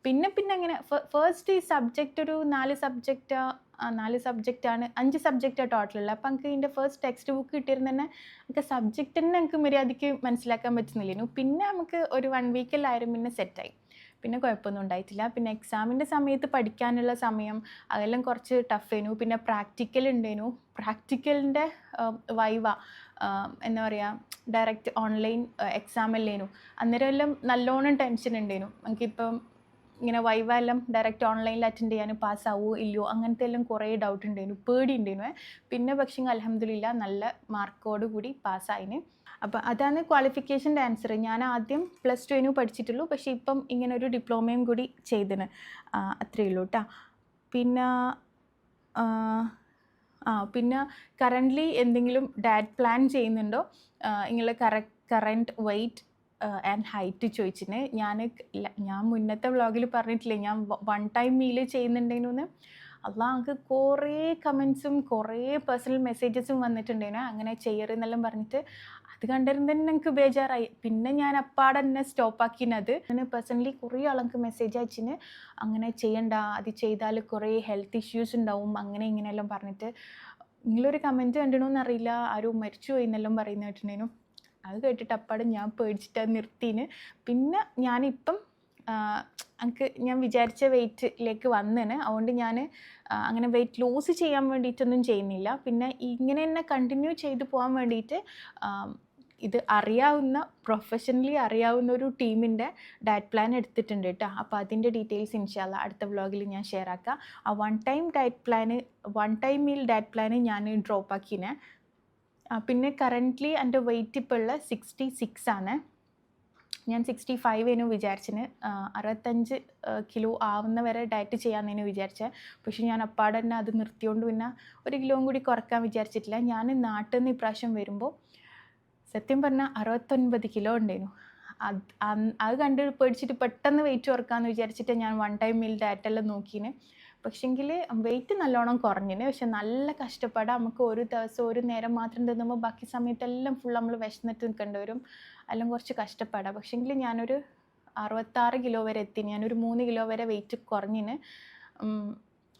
പിന്നെ അങ്ങനെ ഫസ്റ്റ് ഈ സബ്ജക്റ്റ് ഒരു 4 സബ്ജക്റ്റാണ്, 5 സബ്ജക്റ്റാണ് ടോട്ടലുള്ളത്. അപ്പോൾ എനിക്ക് ഇതിൻ്റെ ഫസ്റ്റ് ടെക്സ്റ്റ് ബുക്ക് കിട്ടിയിരുന്ന തന്നെ എനിക്ക് സബ്ജക്റ്റ് തന്നെ എനിക്ക് മര്യാദയ്ക്ക് മനസ്സിലാക്കാൻ പറ്റുന്നില്ലേനു. പിന്നെ നമുക്ക് ഒരു 1 വീക്കിലായാലും പിന്നെ സെറ്റായി. പിന്നെ കുഴപ്പമൊന്നും ഉണ്ടായിട്ടില്ല. പിന്നെ എക്സാമിൻ്റെ സമയത്ത് പഠിക്കാനുള്ള സമയം അതെല്ലാം കുറച്ച് ടഫേനു. പിന്നെ പ്രാക്ടിക്കൽ ഉണ്ടേനു. പ്രാക്ടിക്കലിൻ്റെ വൈവ എന്താ പറയുക, ഡയറക്റ്റ് ഓൺലൈൻ എക്സാം അല്ലേനു. അന്നേരം എല്ലാം നല്ലോണം ടെൻഷൻ ഉണ്ടേനു. നമുക്കിപ്പം ഇങ്ങനെ വൈവ എല്ലാം ഡയറക്റ്റ് ഓൺലൈനിൽ അറ്റൻഡ് ചെയ്യാൻ പാസ്സാവോ ഇല്ലയോ അങ്ങനത്തെ എല്ലാം കുറേ ഡൗട്ട് ഉണ്ടായിരുന്നു, പേടി ഉണ്ടായിരുന്നു. പിന്നെ പക്ഷേ അൽഹംദുലില്ലാ നല്ല മാർക്കോട് കൂടി പാസ്സായിന്. അപ്പോൾ അതാണ് ക്വാളിഫിക്കേഷൻ്റെ ആൻസർ. ഞാൻ ആദ്യം +2 പഠിച്ചിട്ടുള്ളൂ, പക്ഷേ ഇപ്പം ഇങ്ങനെ ഒരു ഡിപ്ലോമയും കൂടി ചെയ്തിന്. അത്രയേ ഉള്ളൂ കേട്ടോ. പിന്നെ കറൻ്റ്ലി എന്തെങ്കിലും ഡയറ്റ് പ്ലാൻ ചെയ്യുന്നുണ്ടോ, നിങ്ങളുടെ കറൻറ്റ് വെയ്റ്റ് ആൻഡ് ഹൈറ്റ് ചോദിച്ചിന്. ഞാൻ മുന്നത്തെ വ്ളോഗിൽ പറഞ്ഞിട്ടില്ലേ ഞാൻ 1 ടൈം മീൽ ചെയ്യുന്നുണ്ടെന്ന്. അല്ലാ എനിക്ക് കുറേ കമൻസും കുറേ പേഴ്സണൽ മെസ്സേജസും വന്നിട്ടുണ്ടേനു അങ്ങനെ ചെയ്യരുതെന്നെല്ലാം പറഞ്ഞിട്ട്. അത് കണ്ടിരുന്ന് തന്നെ എനിക്ക് ബേജാറായി. പിന്നെ ഞാൻ അപ്പാടെ തന്നെ സ്റ്റോപ്പാക്കിനത്. അങ്ങനെ പേഴ്സണലി കുറേ ആൾക്ക് മെസ്സേജ് അയച്ചിന് അങ്ങനെ ചെയ്യണ്ട, അത് ചെയ്താൽ കുറേ ഹെൽത്ത് ഇഷ്യൂസ് ഉണ്ടാവും, അങ്ങനെ ഇങ്ങനെയെല്ലാം പറഞ്ഞിട്ട്. നിങ്ങളൊരു കമൻറ്റ് കണ്ടിടണമെന്ന് അറിയില്ല, ആരും മരിച്ചു പോയി എന്നെല്ലാം പറയുന്ന കേട്ടിട്ടുണ്ടേനു. അത് കേട്ടിട്ട് അപ്പാടെ ഞാൻ പേടിച്ചിട്ട് അത് നിർത്തിന്. പിന്നെ ഞാനിപ്പം ഞാൻ വിചാരിച്ച വെയ്റ്റിലേക്ക് വന്നിന്. അതുകൊണ്ട് ഞാൻ അങ്ങനെ വെയ്റ്റ് ലോസ് ചെയ്യാൻ വേണ്ടിയിട്ടൊന്നും ചെയ്യുന്നില്ല. പിന്നെ ഇങ്ങനെ തന്നെ കണ്ടിന്യൂ ചെയ്ത് പോകാൻ വേണ്ടിയിട്ട് ഇത് പ്രൊഫഷണലി അറിയാവുന്ന ഒരു ടീമിൻ്റെ ഡയറ്റ് പ്ലാൻ എടുത്തിട്ടുണ്ട് കേട്ടോ. അപ്പോൾ അതിൻ്റെ ഡീറ്റെയിൽസ് ഇൻഷാല്ലാ അടുത്ത വ്ളോഗിൽ ഞാൻ ഷെയർ ആക്കാം. ആ 1 ടൈം മീൽ ഡയറ്റ് പ്ലാന് ഞാൻ ഡ്രോപ്പ് ആക്കിനെ. പിന്നെ കറൻ്റ്ലി എൻ്റെ വെയ്റ്റ് ഇപ്പോൾ ഉള്ള 66 ആണ്. ഞാൻ 65 വിചാരിച്ചിന്. 65 കിലോ ആവുന്ന വരെ ഡയറ്റ് ചെയ്യാമെന്നു വിചാരിച്ചത്. പക്ഷെ ഞാൻ അപ്പാടെ തന്നെ അത് നിർത്തിയോണ്ട് പിന്നെ 1 കിലോയും കൂടി കുറക്കാൻ വിചാരിച്ചിട്ടില്ല. ഞാൻ നാട്ടിൽ നിന്ന് ഇപ്രാവശ്യം വരുമ്പോൾ സത്യം പറഞ്ഞാൽ 69 കിലോ ഉണ്ടായിരുന്നു. അത് കണ്ട് പേടിച്ചിട്ട് പെട്ടെന്ന് വെയിറ്റ് കുറക്കാമെന്ന് വിചാരിച്ചിട്ട് ഞാൻ 1 ടൈം മീൽ ഡയറ്റെല്ലാം നോക്കിന്. പക്ഷേങ്കിൽ വെയിറ്റ് നല്ലോണം കുറഞ്ഞിന്. പക്ഷെ നല്ല കഷ്ടപ്പാടാണ്. നമുക്ക് ഒരു ദിവസം ഒരു നേരം മാത്രം തിന്നുമ്പോൾ ബാക്കി സമയത്തെല്ലാം ഫുൾ നമ്മൾ വിശന്നിട്ട് നിൽക്കേണ്ടി വരും. എല്ലാം കുറച്ച് കഷ്ടപ്പാടാണ്. പക്ഷേങ്കിൽ ഞാനൊരു 66 കിലോ വരെ എത്തി. ഞാനൊരു 3 കിലോ വരെ വെയിറ്റ് കുറഞ്ഞിന്.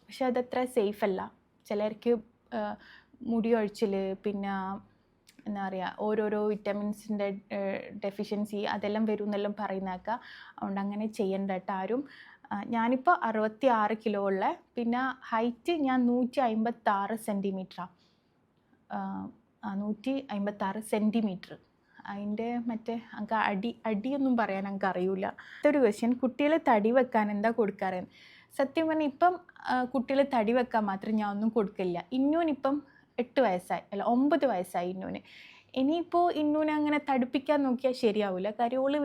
പക്ഷെ അതത്ര സേഫ് അല്ല. ചിലർക്ക് മുടി ഒഴിച്ചിൽ, പിന്നെ എന്താ പറയുക, ഓരോരോ വിറ്റമിൻസിൻ്റെ ഡെഫിഷ്യൻസി അതെല്ലാം വരും എന്നെല്ലാം പറയുന്നേക്കാം. അതുകൊണ്ട് അങ്ങനെ ചെയ്യേണ്ട കേട്ടോ ആരും. ഞാനിപ്പോൾ 66 കിലോ ഉള്ള. പിന്നെ ഹൈറ്റ് ഞാൻ 156 സെൻറ്റിമീറ്ററാണ്. 156 സെൻറ്റിമീറ്റർ. അതിൻ്റെ എനിക്ക് അടിയൊന്നും പറയാൻ എനിക്ക് അറിയില്ല. ഒരു ക്വസ്റ്റ്യൻ, കുട്ടികൾ തടി വെക്കാൻ എന്താ കൊടുക്കാറ്? സത്യം പറഞ്ഞാൽ ഇപ്പം കുട്ടികൾ തടി വെക്കാൻ മാത്രം ഞാൻ ഒന്നും കൊടുക്കില്ല. ഇന്നൂനിപ്പം 8 വയസ്സായി, അല്ല 9 വയസ്സായി ഇന്നൂന്. ഇനിയിപ്പോൾ ഇന്നൂനെ അങ്ങനെ തടിപ്പിക്കാൻ നോക്കിയാൽ ശരിയാവില്ല. കാര്യം ഓള്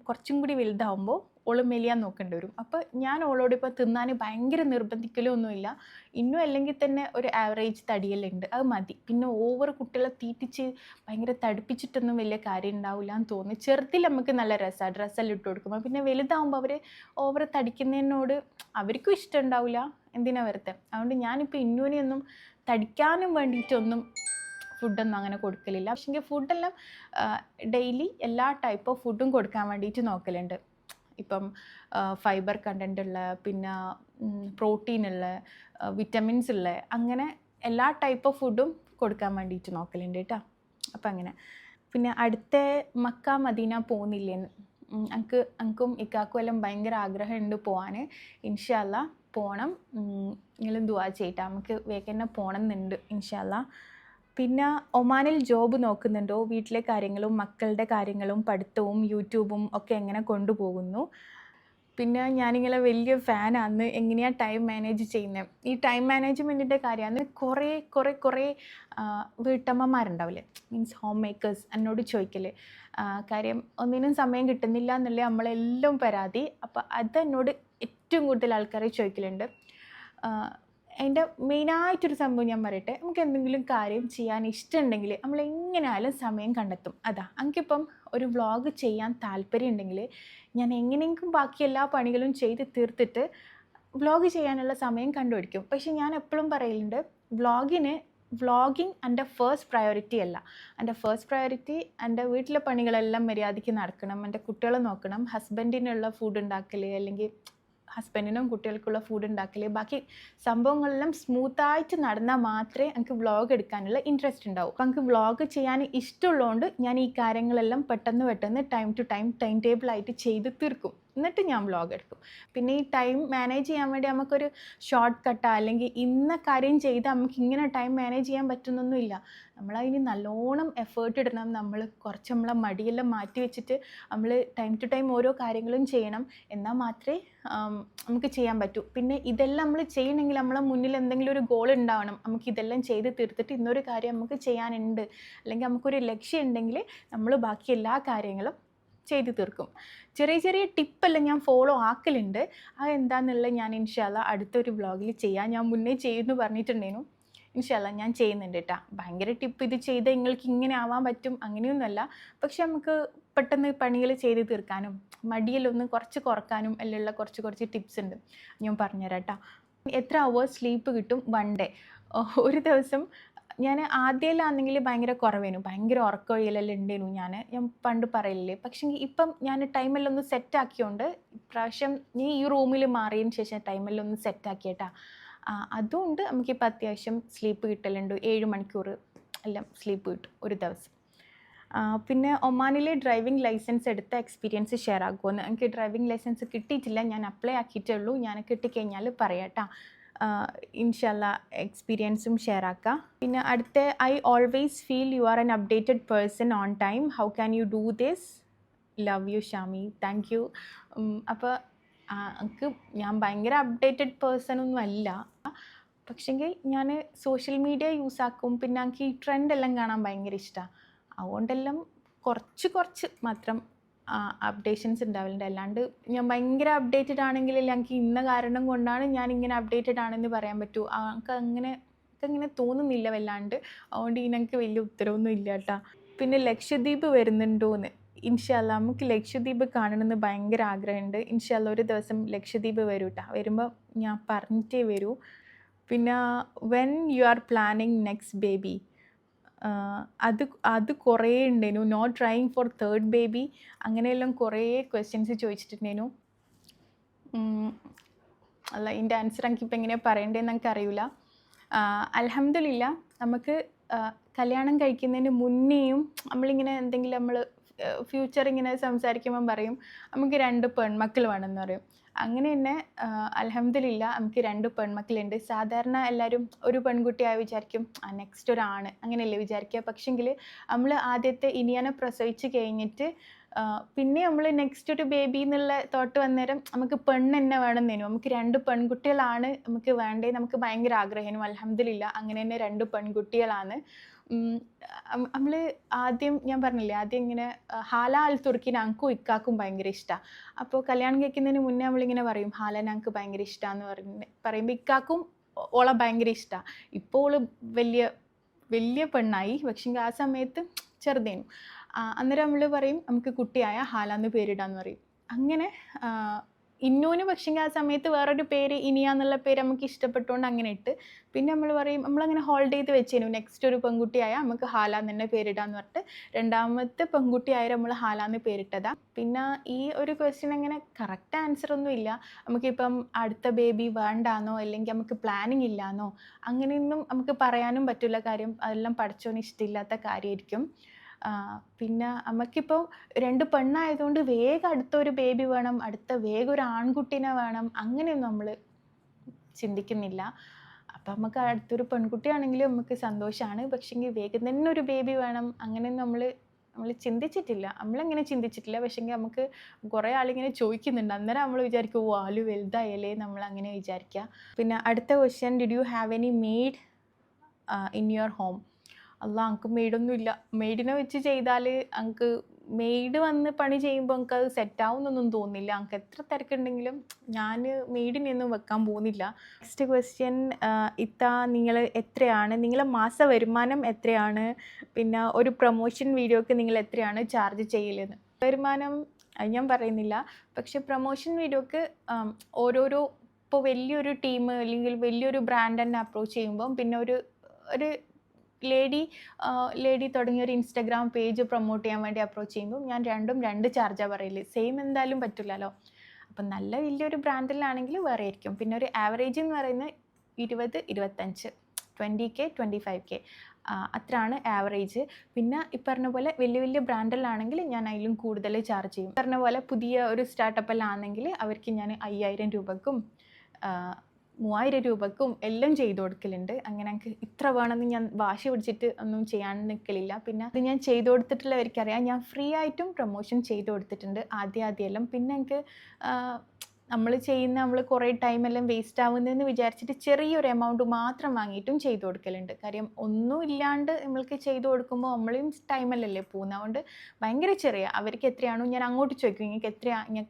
കുറച്ചും കൂടി വലുതാവുമ്പോൾ ഓള് മെലിയാൻ നോക്കേണ്ടി വരും. അപ്പോൾ ഞാൻ ഓളോട് ഇപ്പോൾ തിന്നാൻ ഭയങ്കര നിർബന്ധിക്കലൊന്നുമില്ല. ഇന്നും അല്ലെങ്കിൽ തന്നെ ഒരു ആവറേജ് തടിയെല്ലാം അത് മതി. പിന്നെ ഓവർ കുട്ടികളെ തീറ്റിച്ച് ഭയങ്കര തടിപ്പിച്ചിട്ടൊന്നും വലിയ കാര്യം ഉണ്ടാവില്ല എന്ന് തോന്നുന്നു. ചെറുതിൽ നമുക്ക് നല്ല രസമാണ് ഡ്രസ്സെല്ലാം ഇട്ട് കൊടുക്കുമ്പോൾ. പിന്നെ വലുതാവുമ്പോൾ അവർ ഓവർ തടിക്കുന്നതിനോട് അവർക്കും ഇഷ്ടം ഉണ്ടാവില്ല, എന്തിനാ വെറുതെ. അതുകൊണ്ട് ഞാനിപ്പോൾ ഇന്നൂനെയൊന്നും തടിക്കാനും വേണ്ടിയിട്ടൊന്നും ഫുഡൊന്നും അങ്ങനെ കൊടുക്കലില്ല. പക്ഷേ ഫുഡെല്ലാം ഡെയിലി എല്ലാ ടൈപ്പ് ഓഫ് ഫുഡും കൊടുക്കാൻ വേണ്ടിയിട്ട് നോക്കലുണ്ട്. ഇപ്പം ഫൈബർ കണ്ടൻ്റ് ഉള്ള, പിന്നെ പ്രോട്ടീനുള്ള, വിറ്റമിൻസ് ഉള്ള, അങ്ങനെ എല്ലാ ടൈപ്പ് ഓഫ് ഫുഡും കൊടുക്കാൻ വേണ്ടിയിട്ട് നോക്കലുണ്ട് കേട്ടോ. അപ്പം അങ്ങനെ. പിന്നെ അടുത്ത മക്ക മദീന പോകുന്നില്ലേന്ന് എനിക്കും ഇക്കാക്കും എല്ലാം ഭയങ്കര ആഗ്രഹമുണ്ട് പോകാൻ. ഇൻഷാ അല്ലാ പോകണം. നിങ്ങളും ദുആ ചെയ്യട്ടെ. നമുക്ക് വേഗം തന്നെ പോകണം എന്നുണ്ട് ഇൻഷാ അല്ലാ. പിന്നെ ഒമാനിൽ ജോബ് നോക്കുന്നുണ്ടോ, വീട്ടിലെ കാര്യങ്ങളും മക്കളുടെ കാര്യങ്ങളും പഠിത്തവും യൂട്യൂബും ഒക്കെ എങ്ങനെ കൊണ്ടുപോകുന്നു. പിന്നെ ഞാനിങ്ങനെ വലിയ ഫാനാണ് എങ്ങനെയാണ് ടൈം മാനേജ് ചെയ്യുന്നത്. ഈ ടൈം മാനേജ്മെൻറ്റിൻ്റെ കാര്യമാണ് കുറേ വീട്ടമ്മമാരുണ്ടാവില്ലേ, മീൻസ് ഹോം മേക്കേഴ്സ് എന്നോട് ചോദിക്കൽ. കാര്യം ഒന്നിനും സമയം കിട്ടുന്നില്ല എന്നല്ലേ നമ്മളെല്ലാം പരാതി. അപ്പോൾ അതെന്നോട് ഏറ്റവും കൂടുതൽ ആൾക്കാർ ചോദിക്കലുണ്ട്. അതിൻ്റെ മെയിനായിട്ടൊരു സംഭവം ഞാൻ പറയട്ടെ, നമുക്ക് എന്തെങ്കിലും കാര്യം ചെയ്യാൻ ഇഷ്ടമുണ്ടെങ്കിൽ നമ്മൾ എങ്ങനെയായാലും സമയം കണ്ടെത്തും. അതാ എനിക്കിപ്പം ഒരു വ്ളോഗ് ചെയ്യാൻ താല്പര്യം ഉണ്ടെങ്കിൽ ഞാൻ എങ്ങനെയെങ്കിലും ബാക്കി എല്ലാ പണികളും ചെയ്ത് തീർത്തിട്ട് വ്ളോഗ് ചെയ്യാനുള്ള സമയം കണ്ടുപിടിക്കും. പക്ഷെ ഞാൻ എപ്പോഴും പറയലുണ്ട്, വ്ളോഗിങ് എൻ്റെ ഫസ്റ്റ് പ്രയോറിറ്റി അല്ല. എൻ്റെ ഫസ്റ്റ് പ്രയോറിറ്റി എൻ്റെ വീട്ടിലെ പണികളെല്ലാം മര്യാദയ്ക്ക് നടക്കണം, എൻ്റെ കുട്ടികളെ നോക്കണം, ഹസ്ബൻഡിനുള്ള ഫുഡ് ഉണ്ടാക്കൽ, അല്ലെങ്കിൽ ഹസ്ബൻഡിനും കുട്ടികൾക്കുള്ള ഫുഡ് ഉണ്ടാക്കൽ, ബാക്കി സംഭവങ്ങളെല്ലാം സ്മൂത്തായിട്ട് നടന്നാൽ മാത്രമേ എനിക്ക് വ്ളോഗ് എടുക്കാനുള്ള ഇൻട്രസ്റ്റ് ഉണ്ടാവും. അപ്പം എനിക്ക് വ്ളോഗ് ചെയ്യാൻ ഇഷ്ടമുള്ളതുകൊണ്ട് ഞാൻ ഈ കാര്യങ്ങളെല്ലാം പെട്ടെന്ന് ടൈം ടു ടൈം ടേബിളായിട്ട് ചെയ്ത് തീർക്കും. എന്നിട്ട് ഞാൻ വ്ളോഗ് എടുക്കും. പിന്നെ ഈ ടൈം മാനേജ് ചെയ്യാൻ വേണ്ടി നമുക്കൊരു ഷോർട്ട് കട്ടാ അല്ലെങ്കിൽ ഇന്ന കാര്യം ചെയ്താൽ നമുക്ക് ഇങ്ങനെ ടൈം മാനേജ് ചെയ്യാൻ പറ്റുന്നൊന്നുമില്ല. നമ്മളതിന് നല്ലോണം എഫേർട്ട് ഇടണം. കുറച്ച് നമ്മളെ മടിയെല്ലാം മാറ്റി വെച്ചിട്ട് നമ്മൾ ടൈം ടു ടൈം ഓരോ കാര്യങ്ങളും ചെയ്യണം. എന്നാൽ മാത്രമേ നമുക്ക് ചെയ്യാൻ പറ്റൂ. പിന്നെ ഇതെല്ലാം നമ്മൾ ചെയ്യണമെങ്കിൽ നമ്മളെ മുന്നിൽ എന്തെങ്കിലും ഒരു ഗോൾ ഉണ്ടാവണം. നമുക്ക് ഇതെല്ലാം ചെയ്ത് തീർത്തിട്ട് ഇന്നൊരു കാര്യം നമുക്ക് ചെയ്യാനുണ്ട്, അല്ലെങ്കിൽ നമുക്കൊരു ലക്ഷ്യം ഉണ്ടെങ്കിൽ നമ്മൾ ബാക്കി എല്ലാ കാര്യങ്ങളും ചെയ്ത് തീർക്കും. ചെറിയ ടിപ്പെല്ലാം ഞാൻ ഫോളോ ആക്കലുണ്ട്. അതെന്താണെന്നുള്ളത് ഞാൻ ഇൻഷാല്ല അടുത്തൊരു വ്ളോഗിൽ ചെയ്യാം. ഞാൻ മുന്നേ ചെയ്യുമെന്ന് പറഞ്ഞിട്ടുണ്ടായിരുന്നു. ഇൻഷാല്ല ഞാൻ ചെയ്യുന്നുണ്ട് കേട്ടോ. ഭയങ്കര ടിപ്പ് ഇത് ചെയ്താൽ നിങ്ങൾക്ക് ഇങ്ങനെ ആവാൻ പറ്റും അങ്ങനെയൊന്നുമല്ല. പക്ഷെ നമുക്ക് പെട്ടെന്ന് പണികൾ ചെയ്ത് തീർക്കാനും മടിയിലൊന്ന് കുറച്ച് കുറക്കാനും എല്ലാം കുറച്ച് ടിപ്സ് ഉണ്ട്, ഞാൻ പറഞ്ഞുതരാം കേട്ടോ. എത്ര അവേഴ്സ് സ്ലീപ്പ് കിട്ടും 1 day? ഒരു ദിവസം ഞാൻ ആദ്യമാണെങ്കിൽ ഭയങ്കര കുറവേനു, ഭയങ്കര ഉറക്കമൊഴിയലെല്ലാം ഉണ്ടായിരുന്നു ഞാൻ പണ്ട് പറയില്ലേ. പക്ഷേ ഇപ്പം ഞാൻ ടൈമെല്ലാം ഒന്ന് സെറ്റാക്കിയോണ്ട് ഇപ്രാവശ്യം നീ ഈ റൂമിൽ മാറിയതിന് ശേഷം ടൈമെല്ലാം ഒന്ന് സെറ്റാക്കിയേട്ടാ. അതുകൊണ്ട് നമുക്കിപ്പോൾ അത്യാവശ്യം സ്ലീപ്പ് കിട്ടലുണ്ട്. 7 മണിക്കൂർ എല്ലാം സ്ലീപ്പ് കിട്ടും ഒരു ദിവസം. പിന്നെ ഒമാനിലെ ഡ്രൈവിംഗ് ലൈസൻസ് എടുത്ത എക്സ്പീരിയൻസ് ഷെയർ ആക്കുമെന്ന്. എനിക്ക് ഡ്രൈവിംഗ് ലൈസൻസ് കിട്ടിയിട്ടില്ല, ഞാൻ അപ്ലൈ ആക്കിയിട്ടേ ഉള്ളൂ. ഞാൻ കിട്ടിക്കഴിഞ്ഞാൽ പറയാം കേട്ടോ. ഇൻഷാല്ല എക്സ്പീരിയൻസും ഷെയർ ആക്കാം. പിന്നെ അടുത്ത, I always feel you are N updated person on time, how can you do this? Love you Shami, thank you. അപ്പോൾ എനിക്ക് ഞാൻ ഭയങ്കര അപ്ഡേറ്റഡ് പേഴ്സണൊന്നും അല്ല, പക്ഷെങ്കിൽ ഞാൻ സോഷ്യൽ മീഡിയ യൂസ് ആക്കും. പിന്നെ എനിക്ക് ഈ ട്രെൻഡെല്ലാം കാണാൻ ഭയങ്കര ഇഷ്ടമാണ്. അതുകൊണ്ടെല്ലാം കുറച്ച് മാത്രം അപ്ഡേഷൻസ് ഉണ്ടാവലുണ്ട്. അല്ലാണ്ട് ഞാൻ ഭയങ്കര അപ്ഡേറ്റഡ് ആണെങ്കിൽ എനിക്ക് ഇന്ന കാരണം കൊണ്ടാണ് ഞാൻ ഇങ്ങനെ അപ്ഡേറ്റഡ് ആണെന്ന് പറയാൻ പറ്റൂ. അങ്ങനെ തോന്നുന്നില്ല വല്ലാണ്ട്. അതുകൊണ്ട് ഇതിനൊക്കെ വലിയ ഉത്തരവൊന്നും ഇല്ല കേട്ടോ. പിന്നെ ലക്ഷദ്വീപ് വരുന്നുണ്ടോയെന്ന്. ഇൻഷാല്ല നമുക്ക് ലക്ഷദ്വീപ് കാണണമെന്ന് ഭയങ്കര ആഗ്രഹമുണ്ട്. ഇൻഷാല്ല ഒരു ദിവസം ലക്ഷദ്വീപ് വരൂ കേട്ടോ. വരുമ്പോൾ ഞാൻ പറഞ്ഞിട്ടേ വരൂ. പിന്നെ when you are planning next baby? അത് കുറേ ഉണ്ടായിരുന്നു. Not trying four 3rd baby, അങ്ങനെയെല്ലാം കുറേ ക്വസ്റ്റ്യൻസ് ചോദിച്ചിട്ടുണ്ടായിരുന്നു. അല്ല, ഇതിൻ്റെ ആൻസർ എനിക്കിപ്പോൾ എങ്ങനെയാണ് പറയേണ്ടതെന്ന് എനിക്കറിയില്ല. അൽഹംദുലില്ലാ നമുക്ക് കല്യാണം കഴിക്കുന്നതിന് മുന്നേയും നമ്മളിങ്ങനെ എന്തെങ്കിലും നമ്മൾ ഫ്യൂച്ചർ ഇങ്ങനെ സംസാരിക്കുമ്പം പറയും നമുക്ക് 2 പെൺമക്കൾ വേണമെന്ന് പറയും. അങ്ങനെ തന്നെ അൽഹംദുലില്ലാ നമുക്ക് 2 പെൺമക്കളുണ്ട്. സാധാരണ എല്ലാവരും ഒരു പെൺകുട്ടിയായി വിചാരിക്കും, നെക്സ്റ്റ് ഒരാണ്, അങ്ങനെയല്ലേ വിചാരിക്കുക. പക്ഷെങ്കിൽ നമ്മൾ ആദ്യത്തെ ഇനിയനെ പ്രസവിച്ച് കഴിഞ്ഞിട്ട് പിന്നെ നമ്മൾ നെക്സ്റ്റ് ഒരു ബേബി എന്നുള്ള തോട്ട് വന്നേരം നമുക്ക് പെണ്ണ് തന്നെ വേണമെന്നേനു. നമുക്ക് 2 പെൺകുട്ടികളാണ് നമുക്ക് വേണ്ടേ, നമുക്ക് ഭയങ്കര ആഗ്രഹം. അൽഹംദുലില്ലാ അങ്ങനെ തന്നെ 2 പെൺകുട്ടികളാണ്. നമ്മൾ ആദ്യം ഞാൻ പറഞ്ഞില്ലേ, ആദ്യം ഇങ്ങനെ ഹാല അൽ തുർക്കിനെ അങ്കും ഇക്കാക്കും ഭയങ്കര ഇഷ്ടമാണ്. അപ്പോൾ കല്യാണം കഴിക്കുന്നതിന് മുന്നേ നമ്മളിങ്ങനെ പറയും ഹാലനെ എനിക്ക് ഭയങ്കര ഇഷ്ടമാണെന്ന് പറയുമ്പോൾ ഇക്കാക്കും ഓളെ ഭയങ്കര ഇഷ്ടമാണ്. ഇപ്പോൾ ഓള് വലിയ പെണ്ണായി, പക്ഷേ ആ സമയത്ത് ചെറുതേനു. അന്നേരം നമ്മൾ പറയും നമുക്ക് കുട്ടിയായ ഹാലാന്ന് പേരിടാന്ന് പറയും. അങ്ങനെ ഇന്നൂന് പക്ഷെങ്കിൽ ആ സമയത്ത് വേറൊരു പേര് ഇനിയാന്നുള്ള പേര് നമുക്ക് ഇഷ്ടപ്പെട്ടുകൊണ്ട് അങ്ങനെ ഇട്ട്. പിന്നെ നമ്മൾ പറയും നമ്മളങ്ങനെ ഹോൾഡ് ചെയ്ത് വെച്ചേനു നെക്സ്റ്റ് ഒരു പെൺകുട്ടിയായാൽ നമുക്ക് ഹാലാന്ന് തന്നെ പേരിടാന്ന് പറഞ്ഞിട്ട് 2ാമത്തെ പെൺകുട്ടിയായ നമ്മൾ ഹാലാന്ന് പേരിട്ടതാ. പിന്നെ ഈ ഒരു ക്വസ്റ്റ്യൻ അങ്ങനെ കറക്റ്റ് ആൻസർ ഒന്നും ഇല്ല. നമുക്കിപ്പം അടുത്ത ബേബി വേണ്ടാന്നോ അല്ലെങ്കിൽ നമുക്ക് പ്ലാനിങ് ഇല്ലാന്നോ അങ്ങനെയൊന്നും നമുക്ക് പറയാനും പറ്റില്ല. കാര്യം അതെല്ലാം പഠിച്ചോന് ഇഷ്ടമില്ലാത്ത കാര്യമായിരിക്കും. പിന്നെ നമുക്കിപ്പോൾ 2 പെണ്ണായതുകൊണ്ട് വേഗം അടുത്തൊരു ബേബി വേണം, വേഗം ഒരു ആൺകുട്ടീനെ വേണം, അങ്ങനെയൊന്നും നമ്മൾ ചിന്തിക്കുന്നില്ല. അപ്പം നമുക്ക് അടുത്തൊരു പെൺകുട്ടിയാണെങ്കിലും നമുക്ക് സന്തോഷമാണ്. പക്ഷേങ്കിൽ വേഗം തന്നെ ഒരു ബേബി വേണം അങ്ങനെ നമ്മൾ ചിന്തിച്ചിട്ടില്ല. നമ്മളങ്ങനെ ചിന്തിച്ചിട്ടില്ല. പക്ഷേങ്കിൽ നമുക്ക് കുറേ ആളിങ്ങനെ ചോദിക്കുന്നുണ്ട്. അന്നേരം നമ്മൾ വിചാരിക്കും ഓ ആള് വലുതായല്ലേ നമ്മളങ്ങനെ വിചാരിക്കുക. പിന്നെ അടുത്ത question, did you have any made in your home? അല്ല, എനിക്ക് മെയ്ഡൊന്നുമില്ല. മെയ്ഡിനെ വെച്ച് ചെയ്താൽ എനിക്ക് മെയ്ഡ് വന്ന് പണി ചെയ്യുമ്പോൾ എനിക്ക് അത് സെറ്റാവുന്നൊന്നും തോന്നില്ല. എനിക്ക് എത്ര തിരക്കുണ്ടെങ്കിലും ഞാൻ മെയ്ഡിനെയൊന്നും വെക്കാൻ പോകുന്നില്ല. നെക്സ്റ്റ് ക്വസ്റ്റ്യൻ, നിങ്ങൾ എത്രയാണ്, നിങ്ങളെ മാസ വരുമാനം എത്രയാണ്? പിന്നെ ഒരു പ്രൊമോഷൻ വീഡിയോക്ക് നിങ്ങൾ എത്രയാണ് ചാർജ് ചെയ്യലെന്ന്? വരുമാനം ഞാൻ പറയുന്നില്ല. പക്ഷെ പ്രൊമോഷൻ വീഡിയോക്ക് ഓരോരോ, ഇപ്പോൾ വലിയൊരു ടീം അല്ലെങ്കിൽ വലിയൊരു ബ്രാൻഡ് തന്നെ അപ്രോച്ച് ചെയ്യുമ്പം പിന്നെ ഒരു ലേഡി തുടങ്ങിയ ഒരു ഇൻസ്റ്റാഗ്രാം പേജ് പ്രൊമോട്ട് ചെയ്യാൻ വേണ്ടി അപ്രോച്ച് ചെയ്യുമ്പോൾ ഞാൻ രണ്ട് ചാർജാണ് പറയല്. സെയിം എന്തായാലും പറ്റില്ലല്ലോ. അപ്പം നല്ല വലിയൊരു ബ്രാൻഡിലാണെങ്കിൽ വേറെ ആയിരിക്കും. പിന്നെ ഒരു ആവറേജ് എന്ന് പറയുന്നത് 20-25, 20K 25K അത്രയാണ് ആവറേജ്. പിന്നെ ഈ പറഞ്ഞ പോലെ വലിയ ബ്രാൻഡിലാണെങ്കിൽ ഞാൻ അതിലും കൂടുതൽ ചാർജ് ചെയ്യും. പറഞ്ഞ പോലെ പുതിയ ഒരു സ്റ്റാർട്ടപ്പിലാണെങ്കിൽ അവർക്ക് ഞാൻ 5000 രൂപക്കും 3000 രൂപക്കും എല്ലാം ചെയ്തു കൊടുക്കലുണ്ട്. അങ്ങനെ എനിക്ക് ഇത്ര വേണമെന്ന് ഞാൻ വാശി പിടിച്ചിട്ട് ഒന്നും ചെയ്യാൻ നിൽക്കലില്ല. പിന്നെ അത് ഞാൻ ചെയ്തു കൊടുത്തിട്ടുള്ളവർക്കറിയാം, ഞാൻ ഫ്രീ ആയിട്ടും പ്രൊമോഷൻ ചെയ്തു കൊടുത്തിട്ടുണ്ട് ആദ്യമെല്ലാം. പിന്നെ എനിക്ക് നമ്മൾ കുറേ ടൈമെല്ലാം വേസ്റ്റ് ആവുന്നതെന്ന് വിചാരിച്ചിട്ട് ചെറിയൊരു എമൗണ്ട് മാത്രം വാങ്ങിയിട്ടും ചെയ്തു കൊടുക്കലുണ്ട്. കാര്യം ഒന്നും ഇല്ലാണ്ട് നമ്മൾക്ക് ചെയ്തു കൊടുക്കുമ്പോൾ നമ്മളും ടൈമല്ലല്ലേ പോകുന്നത്. അതുകൊണ്ട് ഭയങ്കര ചെറിയ, അവർക്ക് എത്രയാണോ ഞാൻ അങ്ങോട്ട് ചോദിക്കും, നിങ്ങൾക്ക് എത്രയാണ്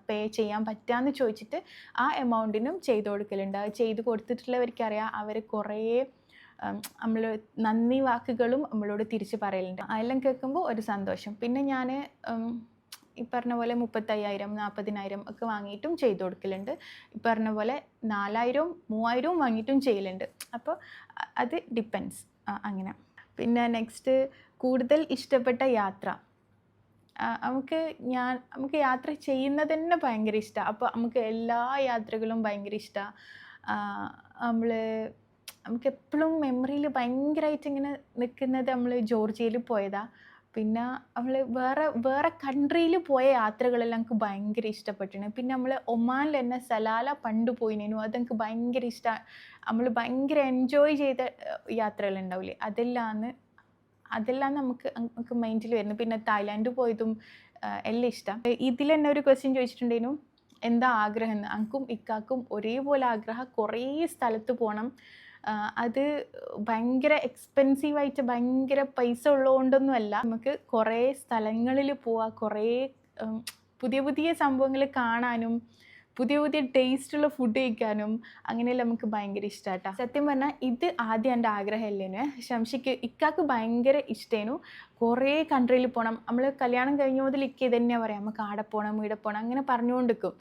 പേ ചെയ്യാൻ പറ്റുകയെന്ന് ചോദിച്ചിട്ട് ആ എമൗണ്ടിനും ചെയ്തു കൊടുക്കലുണ്ട്. അത് ചെയ്ത് കൊടുത്തിട്ടുള്ളവർക്കറിയാം, അവർ കുറേ നമ്മൾ നന്ദി വാക്കുകളും നമ്മളോട് തിരിച്ച് പറയലുണ്ട്. അതെല്ലാം കേൾക്കുമ്പോൾ ഒരു സന്തോഷം. പിന്നെ ഞാൻ ഈ പറഞ്ഞ പോലെ 35,000 40,000 ഒക്കെ വാങ്ങിയിട്ടും ചെയ്തു കൊടുക്കലുണ്ട്. ഈ പറഞ്ഞ പോലെ 4,000 3,000 വാങ്ങിയിട്ടും ചെയ്യലുണ്ട്. അപ്പോൾ അത് ഡിപ്പെൻസ് അങ്ങനെ. പിന്നെ നെക്സ്റ്റ്, കൂടുതൽ ഇഷ്ടപ്പെട്ട യാത്ര? നമുക്ക് യാത്ര ചെയ്യുന്നത് തന്നെ ഭയങ്കര ഇഷ്ടമാണ്. അപ്പോൾ നമുക്ക് എല്ലാ യാത്രകളും ഭയങ്കര ഇഷ്ടമാണ്. നമുക്ക് എപ്പോഴും മെമ്മറിയിൽ ഭയങ്കരമായിട്ട് ഇങ്ങനെ നിൽക്കുന്നത് നമ്മൾ ജോർജിയയിൽ പോയതാണ്. പിന്നെ നമ്മൾ വേറെ കൺട്രിയിൽ പോയ യാത്രകളെല്ലാം എനിക്ക് ഭയങ്കര ഇഷ്ടപ്പെട്ടിട്ടുണ്ട്. പിന്നെ നമ്മൾ ഒമാനിൽ തന്നെ സലാല പണ്ട് പോയിനു, അതെനിക്ക് ഭയങ്കര ഇഷ്ടമാണ്. നമ്മൾ ഭയങ്കര എൻജോയ് ചെയ്ത യാത്രകളുണ്ടാവില്ലേ, അതെല്ലാം നമുക്ക് മൈൻഡിൽ വരുന്നു. പിന്നെ തായ്ലാൻഡ് പോയതും എല്ലാം ഇഷ്ടം. ഇതിൽ തന്നെ ഒരു ക്വസ്റ്റ്യൻ ചോദിച്ചിട്ടുണ്ടേനു, എന്താ ആഗ്രഹം എന്ന്. എനിക്കും ഇക്കാക്കും ഒരേപോലെ ആഗ്രഹം കുറേ സ്ഥലത്ത് പോകണം. അത് ഭയങ്കര എക്സ്പെൻസീവായിട്ട് ഭയങ്കര പൈസ ഉള്ളതുകൊണ്ടൊന്നുമല്ല, നമുക്ക് കുറേ സ്ഥലങ്ങളിൽ പോവാം, കുറേ പുതിയ സംഭവങ്ങൾ കാണാനും പുതിയ ടേസ്റ്റുള്ള ഫുഡ് കഴിക്കാനും അങ്ങനെയെല്ലാം നമുക്ക് ഭയങ്കര ഇഷ്ടമാട്ടോ. സത്യം പറഞ്ഞാൽ ഇത് ആദ്യം എൻ്റെ ആഗ്രഹമല്ലേനു. ശംഷിക്ക് ഇക്കാക്ക് ഭയങ്കര ഇഷ്ടമായിരുന്നു കുറേ കൺട്രിയിൽ പോകണം. നമ്മൾ കല്യാണം കഴിഞ്ഞ മുതൽ ഇക്ക ഇതന്നെയാണ് പറയാം, നമുക്ക് ആടെ പോകണം ഇവിടെ പോകണം അങ്ങനെ പറഞ്ഞുകൊണ്ടിരിക്കും.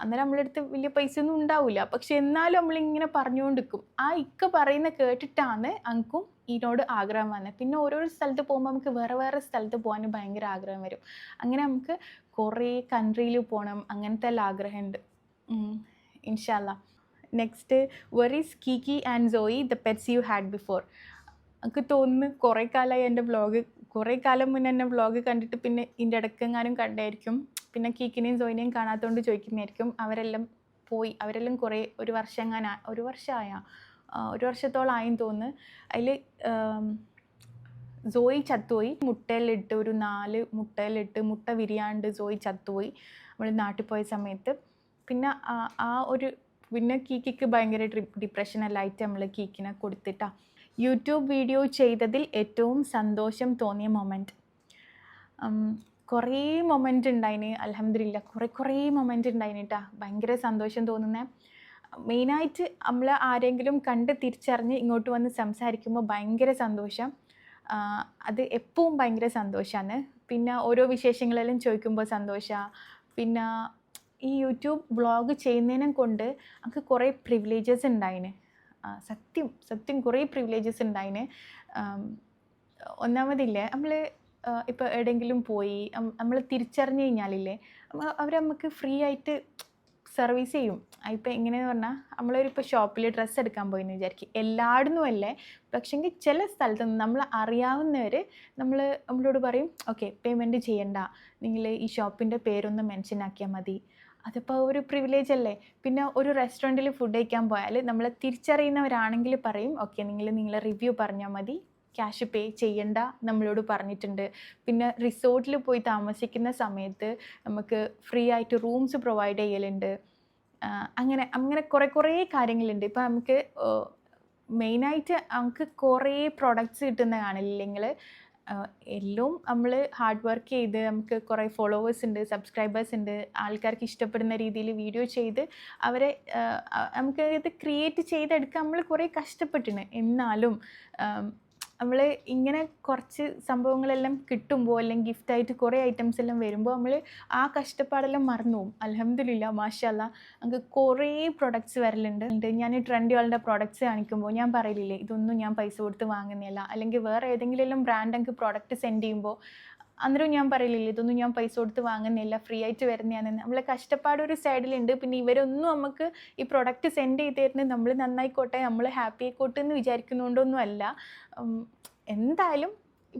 അന്നേരം നമ്മളെ അടുത്ത് വലിയ പൈസ ഒന്നും ഉണ്ടാവില്ല, പക്ഷെ എന്നാലും നമ്മളിങ്ങനെ പറഞ്ഞുകൊണ്ടിരിക്കും. ആ ഇക്ക പറയുന്ന കേട്ടിട്ടാണ് എനിക്കും ഇതിനോട് ആഗ്രഹം വന്നത്. പിന്നെ ഓരോ സ്ഥലത്ത് പോകുമ്പോൾ നമുക്ക് വേറെ സ്ഥലത്ത് പോകാൻ ഭയങ്കര ആഗ്രഹം വരും. അങ്ങനെ നമുക്ക് കുറേ കൺട്രിയിൽ പോകണം, അങ്ങനത്തെ എല്ലാം ആഗ്രഹമുണ്ട് ഇൻഷാ അല്ലാ. Next, where is Kiki and Zoey the pets you had before? എനിക്ക് തോന്നുന്നു കുറേ കാലമായി എൻ്റെ വ്ളോഗ്, കുറേ കാലം മുന്നേ എന്നെ വ്ളോഗ് കണ്ടിട്ട് പിന്നെ ഇതിൻ്റെ ഇടയ്ക്കെങ്ങാനും കണ്ടായിരിക്കും. പിന്നെ കീക്കിനെയും സോയിനെയും കാണാത്തതുകൊണ്ട് ചോദിക്കുന്നതായിരിക്കും. അവരെല്ലാം കുറേ ഒരു വർഷത്തോളമായെന്ന് തോന്നുന്നു. അതിൽ സോയി ചത്തുപോയി. മുട്ടയിലിട്ട് ഒരു 4 മുട്ടയിലിട്ട് മുട്ട വിരിയാണ്ട് സോയി ചത്തുപോയി നമ്മൾ നാട്ടിൽ പോയ സമയത്ത്. പിന്നെ പിന്നെ കീക്കിക്ക് ഭയങ്കര ഡിപ്രഷനെല്ലായിട്ട് നമ്മൾ കീക്കിനെ കൊടുത്തിട്ടാണ്. യൂട്യൂബ് വീഡിയോ ചെയ്തതിൽ ഏറ്റവും സന്തോഷം തോന്നിയ മൊമെൻറ്റ്? കുറേ മൊമെൻറ്റ് ഉണ്ടായിന് അൽഹംദുലില്ലാ, കുറേ മൊമെൻറ്റ് ഉണ്ടായിന് കേട്ടോ. ഭയങ്കര സന്തോഷം തോന്നുന്നത് മെയിനായിട്ട് നമ്മൾ ആരെങ്കിലും കണ്ട് തിരിച്ചറിഞ്ഞ് ഇങ്ങോട്ട് വന്ന് സംസാരിക്കുമ്പോൾ ഭയങ്കര സന്തോഷം. അത് എപ്പോഴും ഭയങ്കര സന്തോഷമാണ്. പിന്നെ ഓരോ വിശേഷങ്ങളെല്ലാം ചോദിക്കുമ്പോൾ സന്തോഷമാണ്. പിന്നെ ഈ യൂട്യൂബ് വ്ളോഗ് ചെയ്യുന്നതിനെ കൊണ്ട് നമുക്ക് കുറേ പ്രിവിലേജസ് ഉണ്ടായിന്. സത്യം കുറേ പ്രിവിലേജസ് ഉണ്ടായിന്. ഒന്നാമതില്ലേ, നമ്മൾ ഇപ്പോൾ എവിടെയെങ്കിലും പോയി നമ്മൾ തിരിച്ചറിഞ്ഞ് കഴിഞ്ഞാലില്ലേ, അവർ നമുക്ക് ഫ്രീ ആയിട്ട് സർവീസ് ചെയ്യും. ഇപ്പോൾ എങ്ങനെയെന്ന് പറഞ്ഞാൽ നമ്മളൊരിപ്പോൾ ഷോപ്പിൽ ഡ്രസ്സ് എടുക്കാൻ പോയെന്ന് വിചാരിക്കും, എല്ലായിടത്തും അല്ലേ, പക്ഷെങ്കിൽ ചില സ്ഥലത്ത് നിന്ന് നമ്മൾ അറിയാവുന്നവർ നമ്മളോട് പറയും ഓക്കെ പേയ്മെൻറ്റ് ചെയ്യണ്ട, നിങ്ങൾ ഈ ഷോപ്പിൻ്റെ പേരൊന്ന് മെൻഷൻ ആക്കിയാൽ മതി. അതിപ്പോൾ ഒരു പ്രിവിലേജ് അല്ലേ. പിന്നെ ഒരു റെസ്റ്റോറൻറ്റിൽ ഫുഡ് കഴിക്കാൻ പോയാൽ നമ്മളെ തിരിച്ചറിയുന്നവരാണെങ്കിൽ പറയും ഓക്കെ നിങ്ങളെ റിവ്യൂ പറഞ്ഞാൽ മതി, ക്യാഷ് പേ ചെയ്യണ്ട നമ്മളോട് പറഞ്ഞിട്ടുണ്ട്. പിന്നെ റിസോർട്ടിൽ പോയി താമസിക്കുന്ന സമയത്ത് നമുക്ക് ഫ്രീ ആയിട്ട് റൂംസ് പ്രൊവൈഡ് ചെയ്യലുണ്ട്. അങ്ങനെ കുറേ കാര്യങ്ങളുണ്ട്. ഇപ്പോൾ നമുക്ക് മെയിനായിട്ട് നമുക്ക് കുറേ പ്രൊഡക്ട്സ് കിട്ടുന്ന കാണില്ല നിങ്ങൾ. എല്ലാം നമ്മൾ ഹാർഡ് വർക്ക് ചെയ്ത് നമുക്ക് കുറേ ഫോളോവേഴ്സ് ഉണ്ട്, സബ്സ്ക്രൈബേഴ്സ് ഉണ്ട്, ആൾക്കാർക്ക് ഇഷ്ടപ്പെടുന്ന രീതിയിൽ വീഡിയോ ചെയ്ത് അവരെ നമുക്ക് ഇത് ക്രിയേറ്റ് ചെയ്തെടുക്കാൻ നമ്മൾ കുറേ കഷ്ടപ്പെട്ടിന്. എന്നാലും നമ്മൾ ഇങ്ങനെ കുറച്ച് സംഭവങ്ങളെല്ലാം കിട്ടുമ്പോൾ അല്ലെങ്കിൽ ഗിഫ്റ്റായിട്ട് കുറേ ഐറ്റംസ് എല്ലാം വരുമ്പോൾ നമ്മൾ ആ കഷ്ടപ്പാടെല്ലാം മറന്നു പോകും. അൽഹംദുലില്ലാ മാഷാല്ലാ നമുക്ക് കുറേ പ്രൊഡക്ട്സ് വരലുണ്ട്. ഞാൻ ട്രെൻഡുകളുടെ പ്രൊഡക്ട്സ് കാണിക്കുമ്പോൾ ഞാൻ പറയില്ലേ ഇതൊന്നും ഞാൻ പൈസ കൊടുത്ത് വാങ്ങുന്നില്ല, അല്ലെങ്കിൽ വേറെ ഏതെങ്കിലും ബ്രാൻഡ് എനിക്ക് പ്രൊഡക്റ്റ് സെൻഡ് ചെയ്യുമ്പോൾ അന്നേരം ഞാൻ പറയില്ലേ ഇതൊന്നും ഞാൻ പൈസ കൊടുത്ത് വാങ്ങുന്നില്ല, ഫ്രീ ആയിട്ട് വരുന്നതാണ്. നമ്മളെ കഷ്ടപ്പാട് ഒരു സൈഡിലുണ്ട്. പിന്നെ ഇവരൊന്നും നമുക്ക് ഈ പ്രൊഡക്റ്റ് സെൻഡ് ചെയ്ത് തരുന്നത് നമ്മൾ നന്നായിക്കോട്ടെ, നമ്മൾ ഹാപ്പി ആയിക്കോട്ടെ എന്ന് വിചാരിക്കുന്നതുകൊണ്ടൊന്നും അല്ല. എന്തായാലും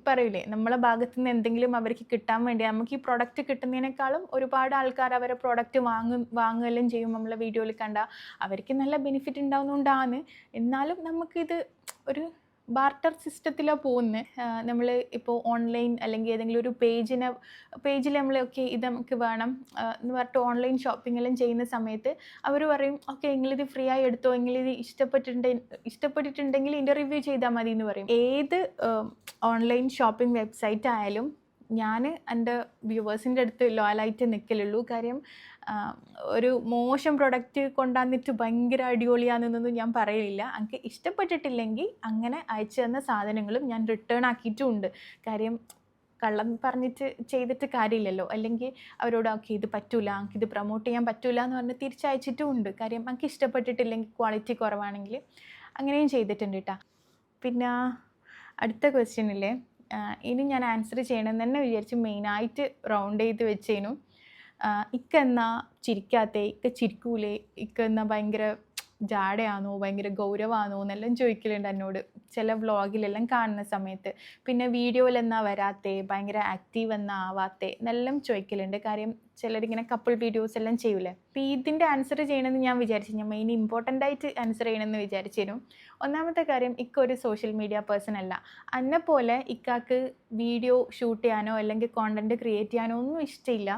പറയില്ലേ നമ്മളെ ഭാഗത്തു നിന്ന് എന്തെങ്കിലും അവർക്ക് കിട്ടാൻ വേണ്ടി നമുക്ക് ഈ പ്രൊഡക്റ്റ് കിട്ടുന്നതിനേക്കാളും ഒരുപാട് ആൾക്കാർ അവരെ പ്രൊഡക്റ്റ് വാങ്ങുകയെല്ലാം ചെയ്യും. നമ്മളെ വീഡിയോയിൽ കണ്ട അവർക്ക് നല്ല ബെനിഫിറ്റ് ഉണ്ടാവുന്നതുകൊണ്ടാണ്. എന്നാലും നമുക്കിത് ഒരു ബാർട്ടർ സിസ്റ്റത്തിലാണ് പോകുന്നത്. നമ്മൾ ഇപ്പോൾ ഓൺലൈൻ അല്ലെങ്കിൽ ഏതെങ്കിലും ഒരു പേജിൽ നമ്മൾ ഓക്കെ ഇത് നമുക്ക് വേണം എന്ന് പറഞ്ഞിട്ട് ഓൺലൈൻ ഷോപ്പിങ്ങെല്ലാം ചെയ്യുന്ന സമയത്ത് അവർ പറയും ഓക്കെ നിങ്ങളിത് ഫ്രീ ആയി എടുത്തോ, നിങ്ങളിത് ഇഷ്ടപ്പെട്ടിട്ടുണ്ടെങ്കിൽ ഇതിൻ്റെ റിവ്യൂ ചെയ്താൽ മതി എന്ന് പറയും. ഏത് ഓൺലൈൻ ഷോപ്പിംഗ് വെബ്സൈറ്റ് ആയാലും ഞാൻ എൻ്റെ വ്യൂവേഴ്സിൻ്റെ അടുത്ത് ലോയലായിട്ട് നിൽക്കലുള്ളൂ. കാര്യം ഒരു മോശം പ്രൊഡക്റ്റ് കൊണ്ടുവന്നിട്ട് ഭയങ്കര അടിപൊളിയാണെന്നൊന്നും ഞാൻ പറയില്ല. എനിക്ക് ഇഷ്ടപ്പെട്ടിട്ടില്ലെങ്കിൽ അങ്ങനെ അയച്ചു തന്ന സാധനങ്ങളും ഞാൻ റിട്ടേൺ ആക്കിയിട്ടുമുണ്ട്. കാര്യം കള്ളം പറഞ്ഞിട്ട് ചെയ്തിട്ട് കാര്യമില്ലല്ലോ. അല്ലെങ്കിൽ അവരോട് ഓക്കെ ഇത് പറ്റൂല, എനിക്കിത് പ്രൊമോട്ട് ചെയ്യാൻ പറ്റൂല എന്ന് പറഞ്ഞ് തിരിച്ചയച്ചിട്ടും ഉണ്ട്. കാര്യം എനിക്ക് ഇഷ്ടപ്പെട്ടിട്ടില്ലെങ്കിൽ ക്വാളിറ്റി കുറവാണെങ്കിൽ അങ്ങനെയും ചെയ്തിട്ടുണ്ട് കേട്ടോ. പിന്നെ അടുത്ത ക്വസ്റ്റ്യനില്ലേ ഇനി ഞാൻ ആൻസർ ചെയ്യണമെന്ന് തന്നെ വിചാരിച്ച് മെയിനായിട്ട് റൗണ്ട് ചെയ്ത് വെച്ചേനു. ഇക്ക എന്നാ ചിരിക്കാത്തേ, ഇക്ക ചിരിക്കൂലേ, ഇക്ക എന്നാ ഭയങ്കര ജാടയാണോ, ഭയങ്കര ഗൗരവമാണോ എന്നെല്ലാം ചോദിക്കലുണ്ട് എന്നോട് ചില വ്ളോഗിലെല്ലാം കാണുന്ന സമയത്ത്. പിന്നെ വീഡിയോയിലെന്നാ വരാത്തേ, ഭയങ്കര ആക്റ്റീവ് എന്നാ ആവാത്തേ എന്നെല്ലാം ചോദിക്കലുണ്ട്. കാര്യം ചിലരിങ്ങനെ കപ്പിൾ വീഡിയോസ് എല്ലാം ചെയ്യൂലേ. അപ്പോൾ ഇതിൻ്റെ ആൻസർ ചെയ്യണമെന്ന് ഞാൻ വിചാരിച്ചു. ഞാൻ മെയിൻ ഇമ്പോർട്ടൻ്റ് ആയിട്ട് ആൻസർ ചെയ്യണമെന്ന് വിചാരിച്ചിരുന്നു. ഒന്നാമത്തെ കാര്യം ഇക്ക ഒരു സോഷ്യൽ മീഡിയ പേഴ്സൺ അല്ല. എന്നെപ്പോലെ ഇക്കാക്ക് വീഡിയോ ഷൂട്ട് ചെയ്യാനോ അല്ലെങ്കിൽ കോണ്ടൻറ്റ് ക്രിയേറ്റ് ചെയ്യാനോ ഒന്നും ഇഷ്ടമില്ല.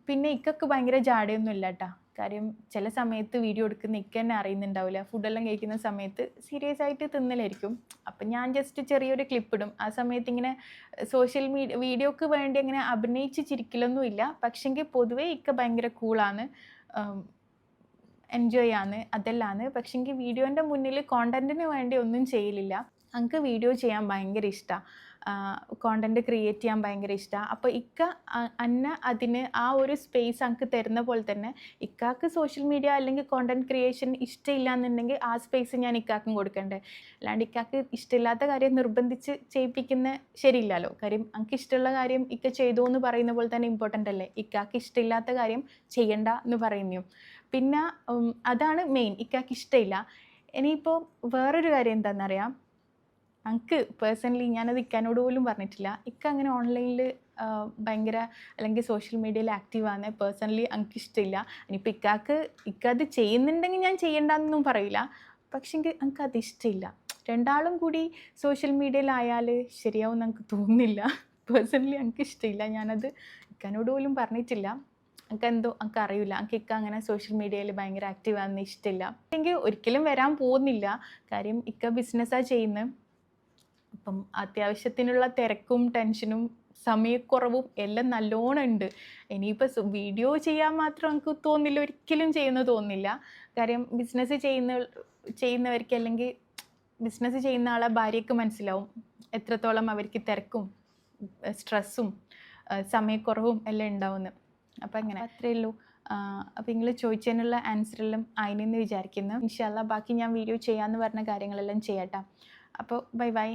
പിന്നെ ഇക്കക്ക് ഭയങ്കര ജാടയൊന്നും ഇല്ല കേട്ടോ. കാര്യം ചില സമയത്ത് വീഡിയോ എടുക്കുന്ന ഇക്ക തന്നെ അറിയുന്നുണ്ടാവില്ല. ഫുഡെല്ലാം കഴിക്കുന്ന സമയത്ത് സീരിയസ് ആയിട്ട് തിന്നലായിരിക്കും. അപ്പം ഞാൻ ജസ്റ്റ് ചെറിയൊരു ക്ലിപ്പ് ഇടും. ആ സമയത്ത് ഇങ്ങനെ സോഷ്യൽ വീഡിയോക്ക് വേണ്ടി അങ്ങനെ അഭിനയിച്ച് ചിരിക്കലൊന്നുമില്ല. പക്ഷെങ്കിൽ പൊതുവേ ഇക്ക ഭയങ്കര കൂളാണ്, എൻജോയ് ആണ്, അതെല്ലാമാണ്. പക്ഷെങ്കിൽ വീഡിയോൻ്റെ മുന്നിൽ കോണ്ടൻറ്റിന് വേണ്ടി ഒന്നും ചെയ്യലില്ല. എനിക്ക് വീഡിയോ ചെയ്യാൻ ഭയങ്കര ഇഷ്ടമാണ്, കോണ്ടൻറ്റ് ക്രിയേറ്റ് ചെയ്യാൻ ഭയങ്കര ഇഷ്ടമാണ്. അപ്പോൾ ഇക്ക അതിന് ആ ഒരു സ്പേസ് എനിക്ക് തരുന്ന പോലെ തന്നെ ഇക്കാക്ക് സോഷ്യൽ മീഡിയ അല്ലെങ്കിൽ കോണ്ടൻറ്റ് ക്രിയേഷൻ ഇഷ്ടമില്ല എന്നുണ്ടെങ്കിൽ ആ സ്പേസ് ഞാൻ ഇക്കാക്കും കൊടുക്കണ്ടേ. അല്ലാണ്ട് ഇക്കാക്ക് ഇഷ്ടമില്ലാത്ത കാര്യം നിർബന്ധിച്ച് ചെയ്യിപ്പിക്കുന്ന ശരിയില്ലല്ലോ. കാര്യം എനിക്ക് ഇഷ്ടമുള്ള കാര്യം ഇക്ക ചെയ്തു എന്ന് പറയുന്ന പോലെ തന്നെ ഇമ്പോർട്ടൻ്റ് അല്ലേ ഇക്കാക്ക് ഇഷ്ടമില്ലാത്ത കാര്യം ചെയ്യണ്ട എന്ന് പറയുന്നു. പിന്നെ അതാണ് മെയിൻ, ഇക്കാക്ക് ഇഷ്ടമില്ല. ഇനിയിപ്പോൾ വേറൊരു കാര്യം എന്താണെന്നറിയാം, എനിക്ക് പേഴ്സണലി ഞാനത് ഇക്കാനോട് പോലും പറഞ്ഞിട്ടില്ല. ഇക്ക അങ്ങനെ ഓൺലൈനിൽ ഭയങ്കര അല്ലെങ്കിൽ സോഷ്യൽ മീഡിയയിൽ ആക്റ്റീവാണ്. പേഴ്സണലി എനിക്ക് ഇഷ്ടമില്ല. ഇനിയിപ്പോൾ ഇക്കത് ചെയ്യുന്നുണ്ടെങ്കിൽ ഞാൻ ചെയ്യണ്ടെന്നൊന്നും പറയില്ല. പക്ഷെങ്കിൽ എനിക്കത് ഇഷ്ടമില്ല. രണ്ടാളും കൂടി സോഷ്യൽ മീഡിയയിലായാൽ ശരിയാവും എനിക്ക് തോന്നുന്നില്ല. പേഴ്സണലി എനിക്ക് ഇഷ്ടമില്ല. ഞാനത് ഇക്കാനോട് പോലും പറഞ്ഞിട്ടില്ല. എനിക്ക് അറിയില്ല. എനിക്ക് ഇക്ക അങ്ങനെ സോഷ്യൽ മീഡിയയിൽ ഭയങ്കര ആക്റ്റീവാണെന്ന് ഇഷ്ടമില്ല. എങ്കിൽ ഒരിക്കലും വരാൻ പോകുന്നില്ല. കാര്യം ഇക്ക ബിസിനസ്സാണ് ചെയ്യുന്നത്. അപ്പം അത്യാവശ്യത്തിനുള്ള തിരക്കും ടെൻഷനും സമയക്കുറവും എല്ലാം നല്ലോണം ഉണ്ട്. ഇനിയിപ്പോൾ വീഡിയോ ചെയ്യാൻ മാത്രം എനിക്ക് തോന്നില്ല, ഒരിക്കലും ചെയ്യുന്നത് തോന്നില്ല. കാര്യം ബിസിനസ് ചെയ്യുന്നവർക്ക് അല്ലെങ്കിൽ ബിസിനസ് ചെയ്യുന്ന ആളെ ഭാര്യയ്ക്ക് മനസ്സിലാവും എത്രത്തോളം അവർക്ക് തിരക്കും സ്ട്രെസ്സും സമയക്കുറവും എല്ലാം ഉണ്ടാവുന്നത്. അപ്പം അങ്ങനെ അത്രയേ ഉള്ളൂ. അപ്പോൾ നിങ്ങൾ ചോദിച്ചതിനുള്ള ആൻസറെല്ലാം അതിനെന്ന് വിചാരിക്കുന്നു. ഇൻഷാ അല്ലാ ബാക്കി ഞാൻ വീഡിയോ ചെയ്യാമെന്ന് പറഞ്ഞ കാര്യങ്ങളെല്ലാം ചെയ്യാട്ടോ. അപ്പോൾ ബൈ.